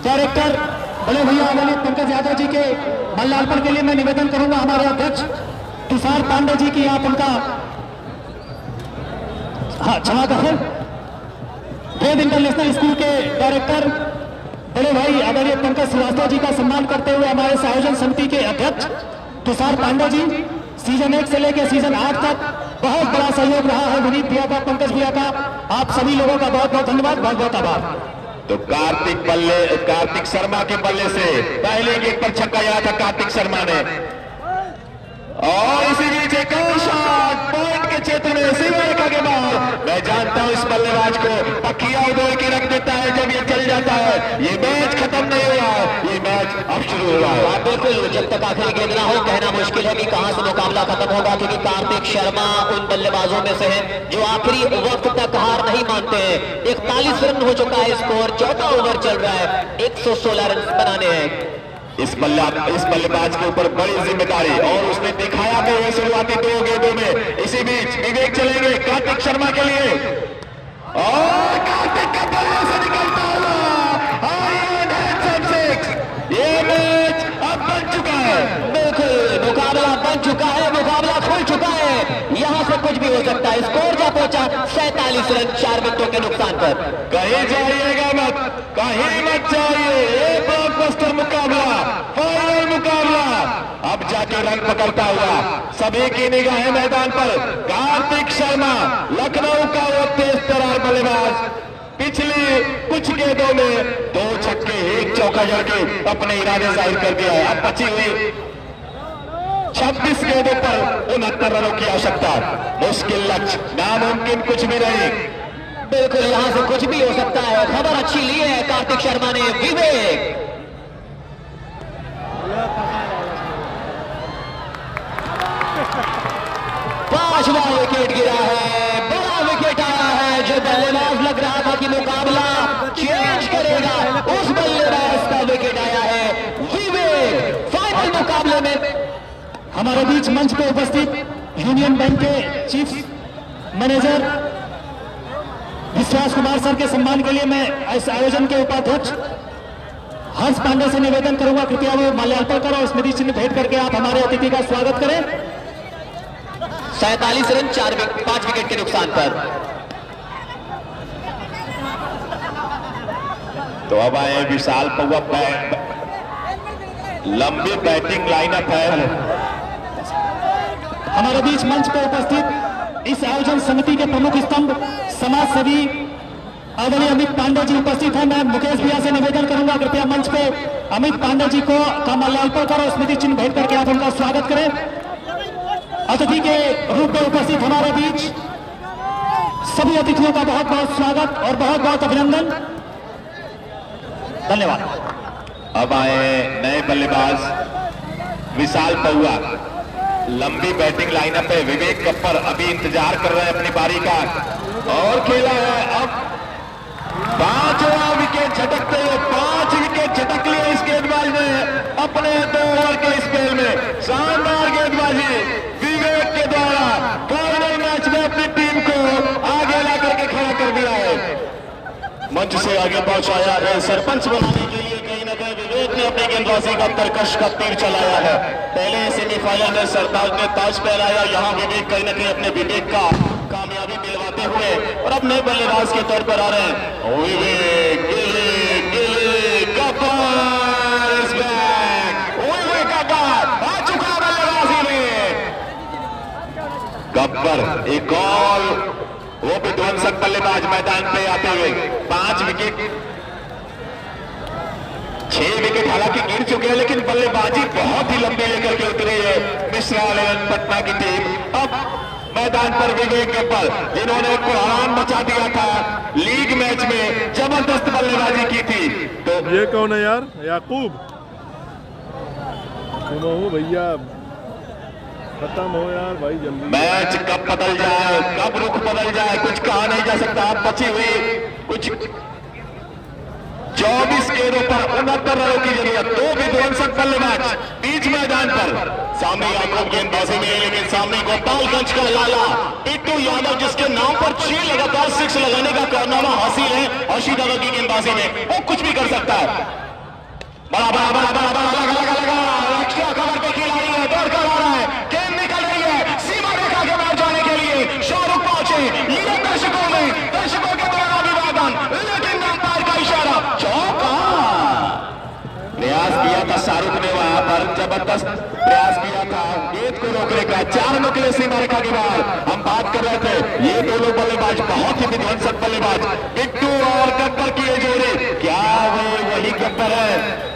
G: डायरेक्टर बड़े भैया आदरणीय पंकज यादव जी के मल्यार्पण के लिए मैं निवेदन करूंगा हमारे अध्यक्ष तुषार पांडे जी की आप उनका क्षमा करें। वेद इंटरनेशनल स्कूल के डायरेक्टर बड़े भाई आदरणीय पंकज श्रीवास्तव जी का सम्मान करते हुए हमारे इस आयोजन समिति के अध्यक्ष तुषार पांडे जी, सीजन 1 से लेकर सीजन 8 तक बहुत बड़ा सहयोग रहा है विनीत भैया का, पंकज भैया का। आप सभी लोगों का बहुत बहुत धन्यवाद, बहुत बहुत आभार।
F: तो कार्तिक शर्मा के बल्ले से पहले गेंद पर छक्का जड़ा था कार्तिक शर्मा ने। और इसी बीच एक और शॉट पॉइंट के क्षेत्र में सीमा रेखा के बाहर। मैं जानता हूं इस बल्लेबाज को पखिया उड़ोल के रख देता है जब ये चल जाता है। ये मैच खत्म नहीं हुआ है, ये मैच अब शुरू हुआ है।
E: बिल्कुल, जब तक आखिरी गेंद ना हो कहना मुश्किल है कि कहां से मुकाबला खत्म होगा, क्योंकि कार्तिक शर्मा उन बल्लेबाजों में से हैं जो आखिरी वक्त तक हार नहीं मानते हैं। 41 रन हो चुका है स्कोर, 14 ओवर चल रहा है, 116 रन बनाने हैं।
F: इस बल्लेबाज के ऊपर बड़ी जिम्मेदारी, और उसने दिखाया भी है शुरुआती 2 गेंदों में। इसी बीच विवेक चलेंगे कार्तिक शर्मा के लिए, और कार्तिक का बल्ले से निकलता हुआ ये मैच अब बन चुका है।
E: बिल्कुल, मुकाबला बन चुका है, मुकाबला खुल चुका है। यहां से कुछ भी हो सकता है। स्कोर जा पहुंचा 47 रन 4 विकेटों के नुकसान पर।
F: कहीं जाइएगा मत, कहीं मत जाइए। ये ब्लॉकबस्टर मुकाबला, फाइनल मुकाबला अब जाके रंग पकड़ता हुआ। सभी की निगाहें मैदान पर। कार्तिक शर्मा लखनऊ का वो तेज तर्रार बल्लेबाज, पिछले कुछ गेंदों में 2 छक्के 1 चौका जड़ के अपने इरादे जाहिर कर दिया है। अब बची हुई 26 गेंदों पर 69 रनों की आवश्यकता। मुश्किल लक्ष्य, नामुमकिन कुछ भी नहीं।
E: बिल्कुल, यहां से कुछ भी हो सकता है। खबर अच्छी ली है कार्तिक शर्मा ने। विवेक 5वां विकेट गिरा है, बड़ा विकेट आया है। जो बल्लेबाज लग रहा था कि मुकाबला रहेगा उस बल्लेबाज का विकेट आया है विवेक। फाइनल मुकाबले में
G: हमारे बीच मंच पे उपस्थित यूनियन बैंक के चीफ मैनेजर विश्वास कुमार सर के सम्मान के लिए मैं इस आयोजन के उपाध्यक्ष हर्ष पांडे से निवेदन करूंगा, कृपया वो माल्यार्पण करो और स्मृति चिन्ह भेंट करके आप हमारे अतिथि का स्वागत करें।
E: 47 रन 5 विकेट के नुकसान पर।
F: तो अब आए विशाल पौवा, लंबी बैटिंग लाइनअप है।
G: हमारे बीच मंच पर उपस्थित इस आयोजन समिति के प्रमुख स्तंभ समाज सेवी आदरणीय अमित पांडे जी उपस्थित हैं। मैं मुकेश भैया से निवेदन करूंगा, कृपया मंच पे अमित पांडे जी को का माल्यार्पण करो, स्मृति चिन्ह भेंट करके आप उनका स्वागत करें। अतिथि के रूप में उपस्थित हमारे बीच सभी अतिथियों का बहुत बहुत स्वागत और बहुत बहुत अभिनंदन, धन्यवाद।
F: अब आए नए बल्लेबाज विशाल पौवा, लंबी बैटिंग लाइनअप है। विवेक कप्पर अभी इंतजार कर रहे हैं अपनी बारी का और खेला है। अब 5वां विकेट झटकते हुए 5 विकेट झटक लिए इस गेंदबाज ने अपने 2 ओवर के स्पेल में। शानदार गेंदबाजी विवेक के द्वारा फाइनल मैच में अपनी टीम को आगे ला करके खड़ा कर दिया है, मंच से आगे पहुंचाया है। सरपंच बनाने के लिए कहीं ना कहीं विवेक ने अपनी गेंदबाजी का तरकश का तीर चलाया है। पहले सेमीफाइनल में सरताज ने ताज पहनाया, यहाँ विवेक कहीं ना कहीं अपने विवेक का कामयाबी दिलवाते हुए और अब नए बल्लेबाज के तौर पर आ रहे हैं। विवेक आ चुका बल्लेबाजी में गब्बर, एक और वो विध्वंसक बल्लेबाज मैदान पे आते हुए 5 विकेट 6 विकेट हालांकि गिर चुके हैं, लेकिन बल्लेबाजी बहुत ही लंबी लेकर के उतरी है मिश्रा 11 पटना की टीम। अब मैदान पर विवेक गब्बर, जिन्होंने कोहरान मचा दिया था लीग मैच में, जबरदस्त बल्लेबाजी की थी। तो
B: ये कौन है यार? याकूब भैया, खत्म हो यार भाई जल्दी।
F: मैच कब बदल जाए, कब रुख बदल जाए, कुछ कहा नहीं जा सकता। बची हुई कुछ 24 गेंदों पर 69 रनों की जरूरत। 2 विध्वंसक बल्लेबाज बीच मैदान पर। सामने याकूब गेंदबाजी में, लेकिन सामने गोपालगंज का लाला टिट्टू यादव, जिसके नाम पर 6 लगातार 6 लगाने का कारनामा हासिल है अर्शी दादा की गेंदबाजी में। वो कुछ भी कर सकता है। बड़ा बड़ा बड़ा बड़ा बड़ा लगा एक्स्ट्रा कवर पे खिलाड़ी है, दौड़ कर आ रहा है, गेंद निकल रही है सीमा रेखा के बाहर जाने के लिए। शाहरुख पहुंचे, ये दर्शकों के द्वारा अभिवादन, लेकिन अंपायर का इशारा, चौका। प्रयास किया था शाहरुख ने वहां पर, जबरदस्त प्रयास किया था गेंद को रोकने का। 4 रनों के लिए सीमा रेखा के बाहर। हम बात कर रहे थे ये दोनों बल्लेबाज बहुत ही विध्वंसक बल्लेबाज, बिट्टू और गब्बर की ये जोड़ी। क्या वो वही गब्बर है?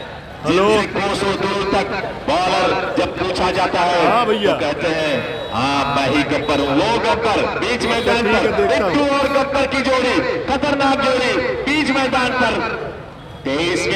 B: हेलो,
F: कोसों दूर तक बॉलर जब पूछा जाता है तो कहते हैं हाँ मैं ही गब्बर हूँ। वो गब्बर बीच मैदान पर, बिट्टू और गब्बर की जोड़ी, खतरनाक जोड़ी बीच मैदान पर। 23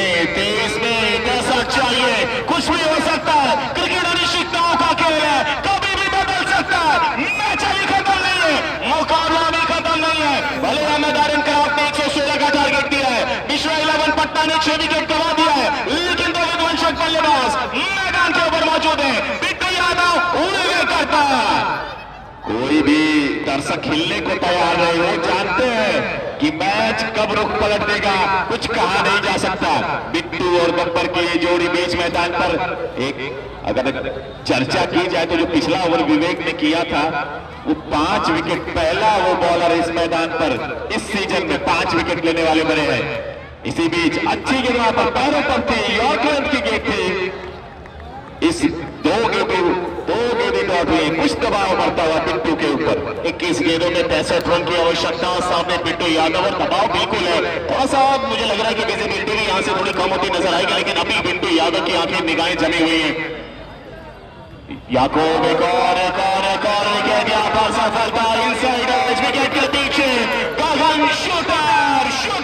F: में कैसा चाहिए, कुछ भी हो सकता है। क्रिकेट अनिश्चितताओं का खेल है, कभी भी बदल सकता है। मैच अभी खत्म नहीं है, मुकाबला भी खत्म नहीं है। भले मैदान क्राफ्ट ने 116 का टारगेट दिया है, मिश्रा 11 पटना ने 6 विकेट गंवा दिया है, लेकिन 2 विध्वंसक बल्लेबाज मैदान के ऊपर मौजूद है। बिट्टू यादव उड़े करता है। कोई भी दर्शक हिलने को तैयार नहीं, वो जानते हैं कि मैच कब रुख पलट देगा, कुछ कहा नहीं जा सकता। बिट्टू और गब्बर की ये जोड़ी बीच मैदान पर। एक अगर चर्चा की जाए तो जो पिछला ओवर विवेक ने किया था वो 5 विकेट, पहला वो बॉलर इस मैदान पर इस सीजन में 5 विकेट लेने वाले बने हैं। इसी बीच अच्छी गेंद पर पैरों पर थी, यॉर्कलैंड की गेंद थी। इस 2 गेंदें डॉट हुई, कुछ दबाव बढ़ता हुआ बिट्टू के ऊपर। 21 गेंदों में 63 रन की आवश्यकता। सामने बिट्टू यादव और दबाव बिल्कुल है। थोड़ा सा मुझे लग रहा है कि विजिबिलिटी भी यहाँ से थोड़ी कम होती नजर आएगी, लेकिन अभी बिट्टू यादव की आंखें निगाहें जमी हुई है। याकूब एक और विकेट यहाँ पर सफलता इनसाइड एज विकेट के पीछे। गगन शूट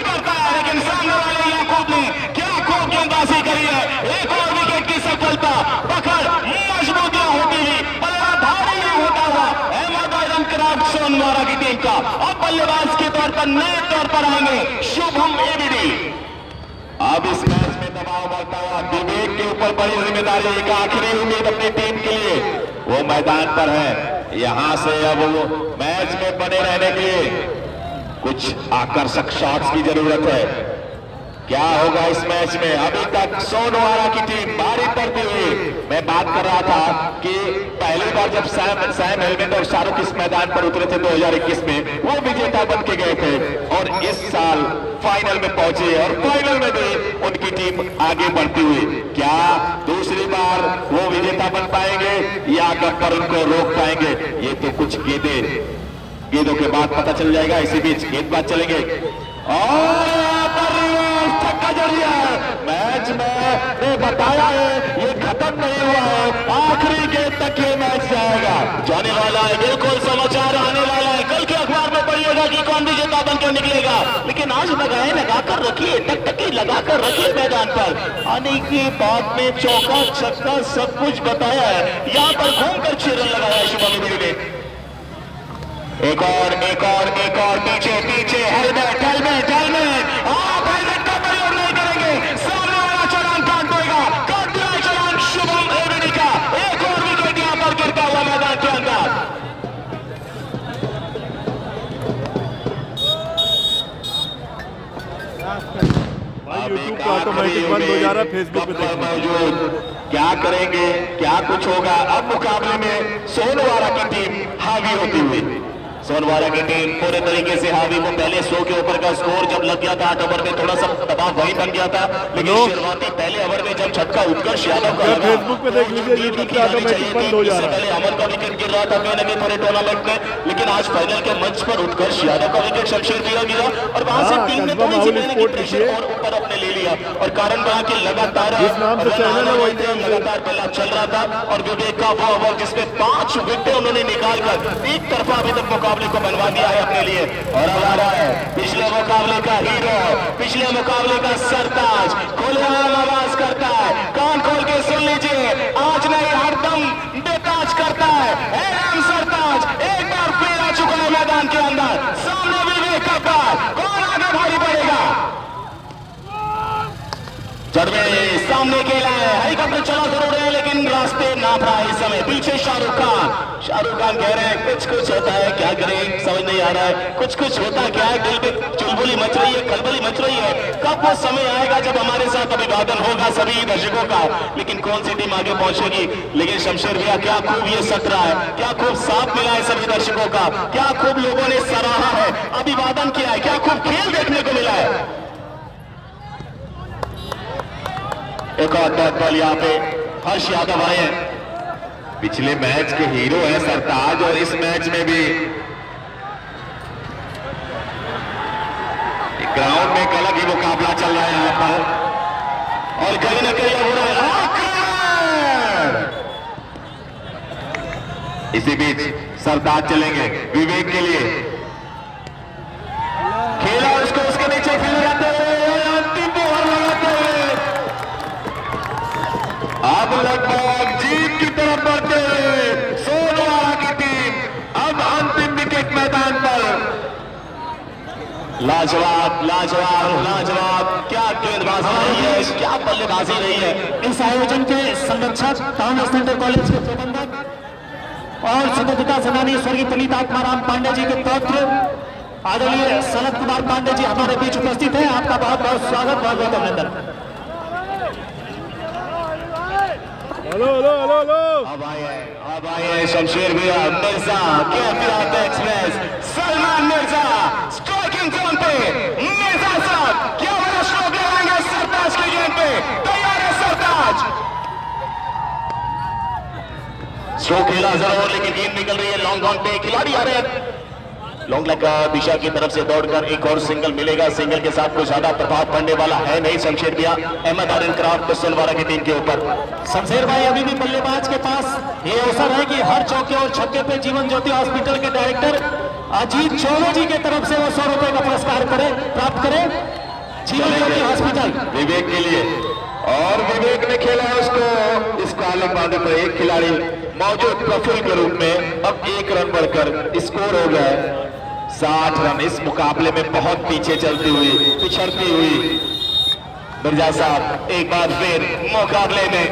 F: करता है, लेकिन सामने वाले याकूब ने क्या खूब गेंदबाजी करी है। एक और विकेट की सफलता, पकड़ मजबूतियां होती हुई, बल्ला भारी नहीं होता हुआ अहमद आजम क्राफ्ट सोनवारा की टीम का। अब बल्लेबाज के तौर पर नए तौर पर आएंगे शुभम एबीडी। अब इस मैच में दबाव बढ़ता हुआ विवेक के ऊपर बड़ी जिम्मेदारी, एक आखिरी उम्मीद अपनी टीम के लिए, वो मैदान पर है। यहां से अब वो मैच में बने रहने के लिए कुछ आकर्षक शॉट्स की जरूरत है। क्या होगा इस मैच में? अभी तक सोनवारा की टीम भारी पड़ती हुई, मैं बात कर रहा था कि पहली बार जब सैम हेलमेट और शाहरुख इस मैदान पर उतरे थे 2021 में, वो विजेता बन के गए थे और इस साल फाइनल में पहुंचे और फाइनल में भी उनकी टीम आगे बढ़ती हुई। क्या दूसरी बार वो विजेता बन पाएंगे या गब्बर उनको रोक पाएंगे? ये तो कुछ गेंदों के बाद पता चल जाएगा। इसी बीच गेंदबाज चलेंगे और मैच में बताया है ये खत्म नहीं हुआ है, आखिरी गेंद तक ये मैच जाएगा, जाने वाला है। बिल्कुल समाचार आने वाला है, कल के अखबार में पढ़िएगा कि कौन विजेता बनकर निकलेगा। लेकिन आज लगाकर रखिए, टकटकी लगाकर रखिए मैदान पर। आने के बाद में चौका छक्का सब कुछ बताया है, यहाँ पर घूमकर 6 रन लगाया है शुभम गिल ने। एक और पीछे हेलमेट का प्रयोग नहीं करेंगे, सामने वाला चालान काट दिया चालान शुभम एबीडी का। एक और विकेट यहां पर गिरता हुआ मैदान के अंदर।
B: यूट्यूब का ऑटोमेटिक बंद हो जा रहा है, फेसबुक पे देखना
F: मौजूद। क्या करेंगे, क्या कुछ होगा? अब मुकाबले में सोनवारा की टीम हावी होती हुई, सोनवारा की टीम पूरे तरीके से हावी। वो पहले 100 के ऊपर का स्कोर जब लग गया था 8 ओवर में, थोड़ा सा दबाव वही बन गया था, लेकिन शुरुआती पहले ओवर में जब झटका उत्कर्ष यादव का
B: फेसबुक पे देख लीजिए, यूट्यूब पे ऑटोमेटिक बंद हो जा रहा है।
F: पहले अमर का विकेट गिर रहा था कहीं ना कहीं पूरे टूर्नामेंट में, लेकिन आज फाइनल के मंच पर उत्कर्ष यादव का विकेट शमशेर गिरा और वहां से टीम ने थोड़ी सी मेहनत की, प्रेशर और ऊपर अपने ले लिया और कारण रहा कि लगातार बल्ला चल रहा था। और विवेक का वो ओवर जिसमें 5 विकेट उन्होंने निकालकर एक तरफा अभी तक मुकाबले को बनवा दिया है अपने लिए। और अब आ रहा है पिछले मुकाबले का हीरो, पिछले मुकाबले का सरताज, खुलेआम आवाज करता है, कान खोल के सुन लीजिए, आज नहीं हरदम बेताज करता है सरताज। एक बार फिर आ चुका है मैदान के अंदर, सामने विवेक का पार, कौन आगे भारी पड़ेगा? जड़वे सामने खेला है, हेलीकॉप्टर चला जरूर है लेकिन रास्ते नाप रहा है इस समय। पीछे शाहरुख खान कह रहे हैं कुछ होता है, क्या करें समझ नहीं आ रहा है, कुछ होता क्या है, दिल में चुलबुली मच रही है, खलबली मच रही है। कब वो समय आएगा जब हमारे साथ अभिवादन होगा सभी दर्शकों का, लेकिन कौन सी टीम आगे पहुंचेगी? लेकिन शमशेर भैया क्या खूब ये सत्र है, क्या खूब साथ मिला है सभी दर्शकों का, क्या खूब लोगों ने सराहा है, अभिवादन किया है, क्या खूब खेल देखने को मिला है। एक और डॉट बॉल यहाँ पे हर्ष यादव आए हैं, पिछले मैच के हीरो है सरताज और इस मैच में भी ग्राउंड में एक अलग ही मुकाबला चल रहा है यहाँ पर और कहीं ना कहीं हो रहा है। इसी बीच सरताज चलेंगे विवेक के लिए, खेला उसको, उसके नीचे खेल जाते हुए अंतिम ओवर लगाते हुए अब लगभग जीत की तरफ बढ़ते हुए सोनवारा की टीम अब अंतिम विकेट मैदान पर। लाजवाब क्या गेंदबाजी रही है, क्या बल्लेबाजी रही है।
G: इस आयोजन के संरक्षक टाउन सेंटर कॉलेज के प्रबंधक और स्वतंत्रता सेनानी स्वर्गीय पुनीत आत्माराम पांडे जी के पौत्र आदरणीय सनत कुमार पांडे जी हमारे बीच उपस्थित हैं। आपका बहुत बहुत स्वागत, बहुत बहुत अभिनंदन।
B: हेलो।
F: अब आए शमशेर भैया, Mirza KPR express, Salman Mirza striking zone पे, मिर्जा साहब क्या बड़ा स्ट्रोक लगाएंगे सरताज की गेंद पे, तैयार है सरताज। स्ट्रोक खेला जरूर लेकिन गेंद निकल रही है लॉन्ग ऑन पे, खिलाड़ी आ रहे हैं लॉन्ग लेग दिशा की तरफ से दौड़कर एक और सिंगल मिलेगा। सिंगल के साथ कोई ज्यादा प्रभाव पड़ने वाला है नहीं शमशेर भैया अहमद आर्यन क्राफ्ट तो सोनवारा की टीम के ऊपर।
G: शमशेर भाई अभी भी बल्लेबाज के पास ये अवसर है कि हर चौके और छक्के पे जीवन ज्योति हॉस्पिटल के डायरेक्टर अजीत चौबे जी की तरफ से वो 100 रुपए का पुरस्कार प्राप्त करे जीवन ज्योति हॉस्पिटल
F: विवेक के लिए। और विवेक ने खेला है उसको इस कॉलिंग बाउंड्री पर एक खिलाड़ी मौजूद प्रफुल्ल के रूप में। अब 1 रन बढ़कर स्कोर हो गया है 60 रन। इस मुकाबले में बहुत पीछे चलती हुई, पिछड़ती हुई मिर्जा साहब एक बार फिर मुकाबले में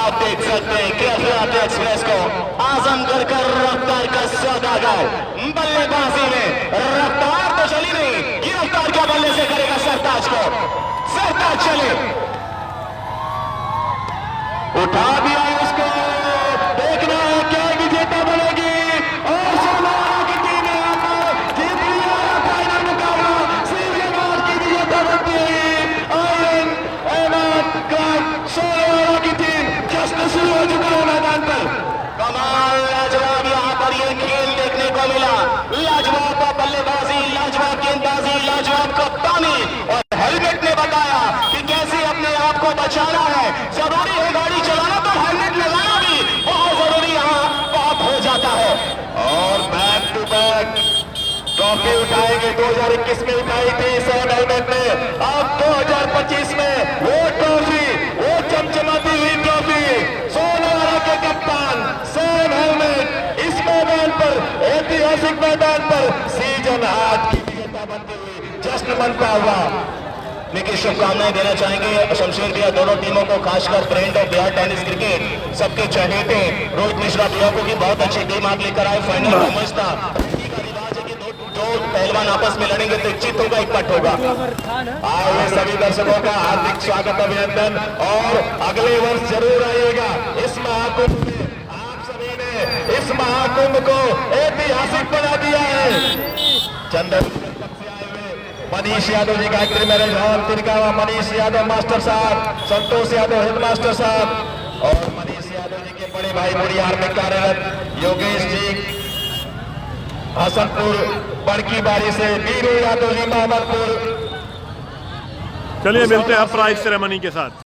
F: आप देख सकते हैं कैफियत एक्सप्रेस को आजमगढ़ का रफ्तार का सौदागर बल्लेबाजी में रफ्तार तो चली नहीं, गिरफ्तार क्या बल्ले से करेगा सरताज को, सरताज चले उठा दिया उसको, देखना है क्या विजेता बनेगी और सोनारा की टीम यहाँ पर जीत लिया फाइनल मुकाबला, सीरियस की विजेता बनती है आयरन अहमद क्राफ्ट सोनारा की टीम। जश्न शुरू हो चुका है मैदान पर, कमाल लाजवाब यहाँ पर ये खेल देखने को मिला, लाजवाब बल्लेबाजी, लाजवाब गेंदबाजी, लाजवाब कप्तानी और हेलमेट ने बताया कि कैसे अपने आप को बचाना है। जरूरी है गाड़ी चलाना तो हेलमेट लगाना भी बहुत जरूरी यहाँ बहुत हो जाता है। और बैक टू बैक ट्रॉफी उठाएंगे, 2021 में उठाई थी सैम हेलमेट ने, अब 2025 में वो ट्रॉफी, वो चमचमाती हुई ट्रॉफी सोनारा के कप्तान सैम हेलमेट इस मैदान पर, ऐतिहासिक मैदान पर सीजन 8 की विजेता बनती हुई जश्न मनता हुआ। लेकिन शुभकामनाएं देना चाहेंगे शमशेर भैया दोनों टीमों को, खासकर friend of Bihar tennis cricket सबके चहेते रोहित मिश्रा भैया को भी बहुत अच्छी टीम आप लेकर आए। फाइनल का मैच था, रिवाज है कि दो पहलवान आपस में लड़ेंगे तो एक जीत होगा एक पट होगा। आइए सभी दर्शकों का हार्दिक स्वागत अभिनंदन और अगले वर्ष जरूर आइएगा इस महाकुंभ में, आप सभी ने इस महाकुंभ को ऐतिहासिक बना दिया है। Chandan Manish Yadav ji Gayatri marriage hall Tirkawa, Manish Yadav master साहब, संतोष यादव हेड मास्टर साहब और मनीष यादव जी के बड़े भाई बुढ़ियार में कार्यरत योगेश जी हसनपुर बड़की बारी से, वीरू यादव जी मोहम्मदपुर।
B: चलिए मिलते हैं प्राइज सेरेमनी के साथ।